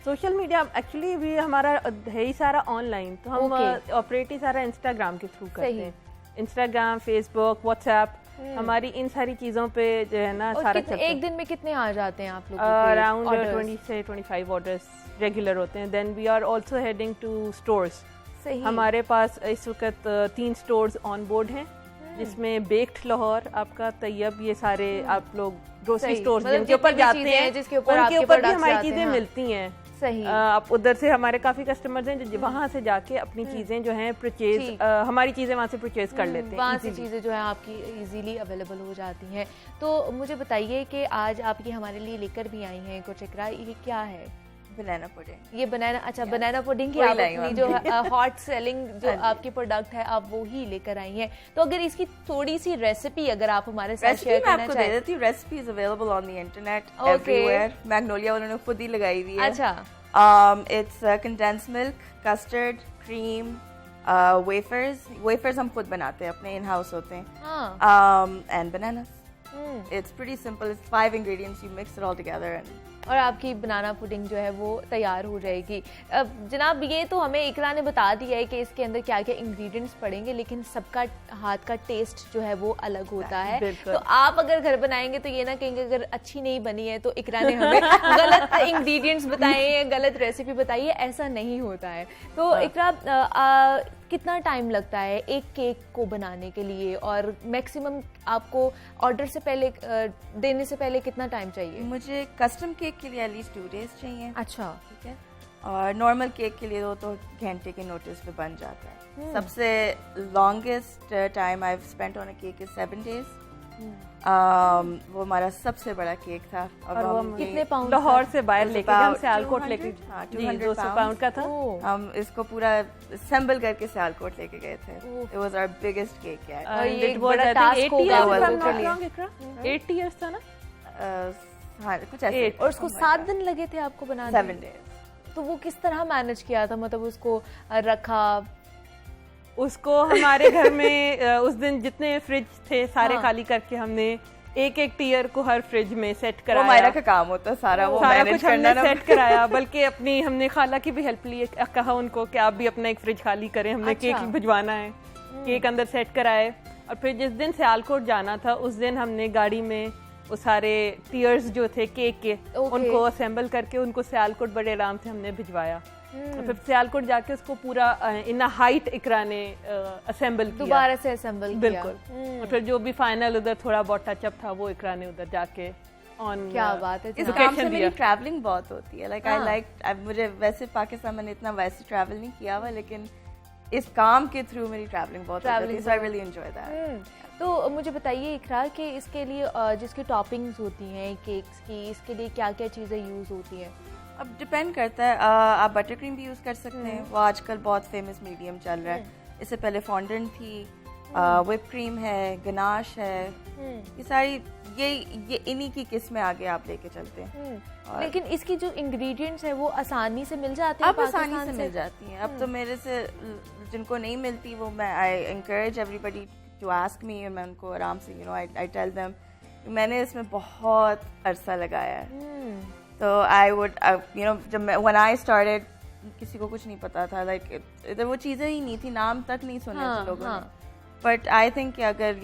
सोशल मीडिया एक्चुअली भी हमारा है ही सारा ऑनलाइन, तो हम ऑपरेट ही सारा इंस्टाग्राम के थ्रू करते हैं। इंस्टाग्राम, फेसबुक, व्हाट्सएप, हमारी इन सारी चीज़ों पे जो है ना सारा चलता है। एक दिन में कितने आ जाते हैं आप लोग? अराउंड 20 से 25 ऑर्डर्स रेगुलर होते हैं। Then we are also heading to stores. हमारे पास इस वक्त 3 स्टोर्स ऑन बोर्ड हैं, जिसमें बेक्ड लाहौर, आपका तैयब, ये सारे आप लोग ग्रोसरी स्टोर्स जिनके ऊपर जाते हैं उनके ऊपर भी हमारी चीजें मिलती हैं। सही, आप उधर से हमारे काफी कस्टमर्स हैं जो वहाँ से जाके अपनी चीजें जो हैं परचेज, हमारी चीजें वहाँ से परचेज कर लेते हैं। वहाँ से चीजें जो है आपकी इजीली अवेलेबल हो जाती हैं। तो मुझे बताइए कि आज आप ये हमारे लिए लेकर भी आई हैं कुछ, इकरा, ये क्या है? बनाना पुडिंग। ये बनाना, अच्छा, बनाना पुडिंग की आप अपनी जो हॉट सेलिंग जो आपकी प्रोडक्ट है आप वो ही लेकर आई हैं। तो अगर इसकी थोड़ी सी रेसिपी अगर आप हमारे साथ शेयर करना चाहें? दे देती हूं। Recipe is available on the internet everywhere. Magnolia उन्होंने खुद ही लगाई हुई है। अच्छा, it's condensed milk, custard, cream, wafers हम खुद बनाते हैं, अपने इन हाउस होते हैं, and banana. It's pretty simple. It's 5 ingredients. You mix it all together and और आपकी बनाना पुडिंग जो है वो तैयार हो जाएगी। अब जनाब ये तो हमें इकरा ने बता दिया है कि इसके अंदर क्या क्या इंग्रेडिएंट्स पड़ेंगे, लेकिन सबका हाथ का टेस्ट जो है वो अलग होता है। तो आप अगर घर बनाएंगे तो ये ना कहेंगे अगर अच्छी नहीं बनी है तो इकरा ने हमें गलत इंग्रेडिएंट्स बताए हैं, गलत रेसिपी बताई है, ऐसा नहीं होता है। तो इकरा कितना टाइम लगता है एक केक को बनाने के लिए, और मैक्सिमम आपको ऑर्डर से पहले देने से पहले कितना टाइम चाहिए? मुझे कस्टम केक के लिए एटलीस्ट 2 days चाहिए। अच्छा, ठीक है। और नॉर्मल केक के लिए तो घंटे के नोटिस पे बन जाता है। सबसे longest time I have spent on a cake is 7 days। वो हमारा सबसे बड़ा केक था। और वो कितने पाउंड? लाहौर से बाहर लेके हम सियालकोट लेके 200 पाउंड का था। हम इसको पूरा असेंबल करके सियालकोट लेके गए थे। It was our biggest cake यार। और ये एक बड़ा टास्क होगा 8 years था ना? हाँ, कुछ ऐसे। और उसको 7 दिन लगे थे आपको बनाने? 7 days। तो वो किस तरह मैनेज किया था? मतलब उसको रखा, उसको हमारे घर में उस दिन जितने फ्रिज थे सारे खाली करके हमने एक एक टीयर को हर फ्रिज में सेट वो कराया। मायरा का काम होता सारा, वो सारा मैनेज कुछ हमने करना ना। सेट कराया, बल्कि अपनी हमने खाला की भी हेल्प ली, कहा उनको कि आप भी अपना एक फ्रिज खाली करें, हमने केक भिजवाना है, केक अंदर सेट कराए। और फिर जिस दिन सियालकोट जाना था उस दिन हमने गाड़ी में वो सारे टीयर्स जो थे केक के उनको असेंबल करके उनको सियालकोट बड़े आराम से हमने भिजवाया। और फिर सियालकोट जाके उसको पूरा इन हाइट इकरा ने असेंबल किया, दोबारा से असेंबल किया। बिल्कुल। और फिर जो भी फाइनल उधर थोड़ा बहुत टचअप था वो इकरा ने उधर जाके ऑन। क्या बात है। इस काम से मेरी ट्रैवलिंग बहुत होती है, लाइक आई लाइक, मुझे वैसे पाकिस्तान में इतना वैसे ट्रैवल नहीं किया हुआ, लेकिन इस काम के थ्रू मेरी ट्रैवलिंग बहुत होती है, सो आई रियली एंजॉय दैट। तो मुझे बताइए इकरा कि इसके लिए जिसकी टॉपिंग्स होती हैं केक्स की, इसके लिए क्या क्या चीज़ें यूज़ होती हैं? अब डिपेंड करता है, आप बटर क्रीम भी यूज़ कर सकते हैं, वो आजकल बहुत फेमस मीडियम चल रहा है। इससे पहले फॉन्डेंट थी, व्हिप क्रीम है, गनाश है, ये सारी ये इन्हीं की किस्में आगे आप लेके चलते हैं। लेकिन इसकी जो इंग्रेडिएंट्स है वो आसानी से मिल जाते हैं? अब आसानी से मिल जाती हैं, अब तो मेरे से जिनको नहीं मिलती वो मैं I encourage everybody to ask me, मैं उनको आराम से आई टेल देम, मैंने इसमें बहुत अरसा लगाया है। तो आई वुड जब मैं व्हेन आई स्टार्टेड किसी को कुछ नहीं पता था, लाइक इधर वो चीज़ें ही नहीं थी, नाम तक नहीं सुने थे लोगों ने। बट आई थिंक कि अगर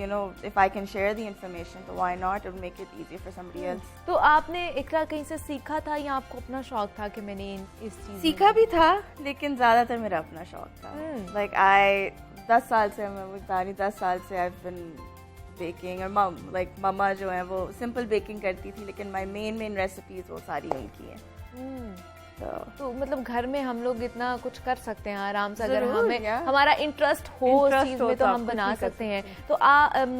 if I can share the information तो why not, it make it easy for somebody else. तो आपने इकरा कहीं से सीखा था या आपको अपना शौक था कि मैंने इस चीज़ सीखा भी था, लेकिन ज़्यादातर मेरा अपना शौक था। लाइक आई 10 साल से, मैं बता रही 10 साल से आई बिन बेकिंग, और लाइक मम्मा जो है वो सिंपल बेकिंग करती थी, लेकिन माय मेन रेसिपीज वो सारी उनकी हैं। तो मतलब घर में हम लोग इतना कुछ कर सकते हैं आराम से, अगर हमें हमारा इंटरेस्ट हो उस चीज़ में तो हम बना सकते हैं। तो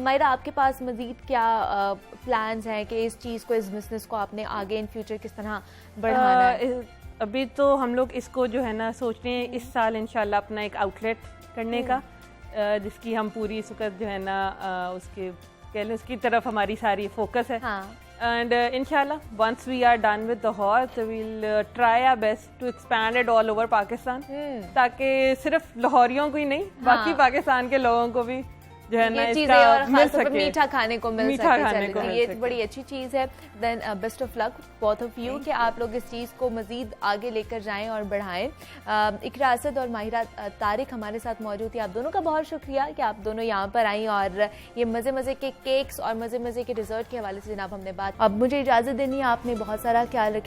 मायरा आपके पास मजीद क्या प्लान्स हैं कि इस चीज़ को, इस बिजनेस को आपने आगे इन फ्यूचर किस तरह बढ़ाना है? अभी तो हम लोग इसको जो है ना सोच रहे हैं इस साल इंशाल्लाह अपना एक आउटलेट करने का, जिसकी हम पूरी इस वक्त जो है ना उसके कह लें उसकी तरफ हमारी सारी फोकस है। एंड इंशाल्लाह once we are done with the horse we'll try our best to expand it all over Pakistan, ताकि सिर्फ लाहौरियों को ही नहीं बाकी पाकिस्तान के लोगों को भी जो है ना इसका और मिल सके, मीठा खाने को मिल सके। ये बड़ी अच्छी चीज़ है। Then best of luck both of you कि आप लोग इस चीज़ को मज़ीद आगे लेकर जाएं और बढ़ाएं। इकरा असद और माहिरा तारिक हमारे साथ मौजूद थी। आप दोनों का बहुत शुक्रिया कि आप दोनों यहाँ पर आई और ये मज़े मज़े के केक्स और मज़े मज़े के डिज़र्ट के हवाले से जनाब हमने बात। अब मुझे इजाज़त देनी है, आपने बहुत सारा ख्याल रखिए।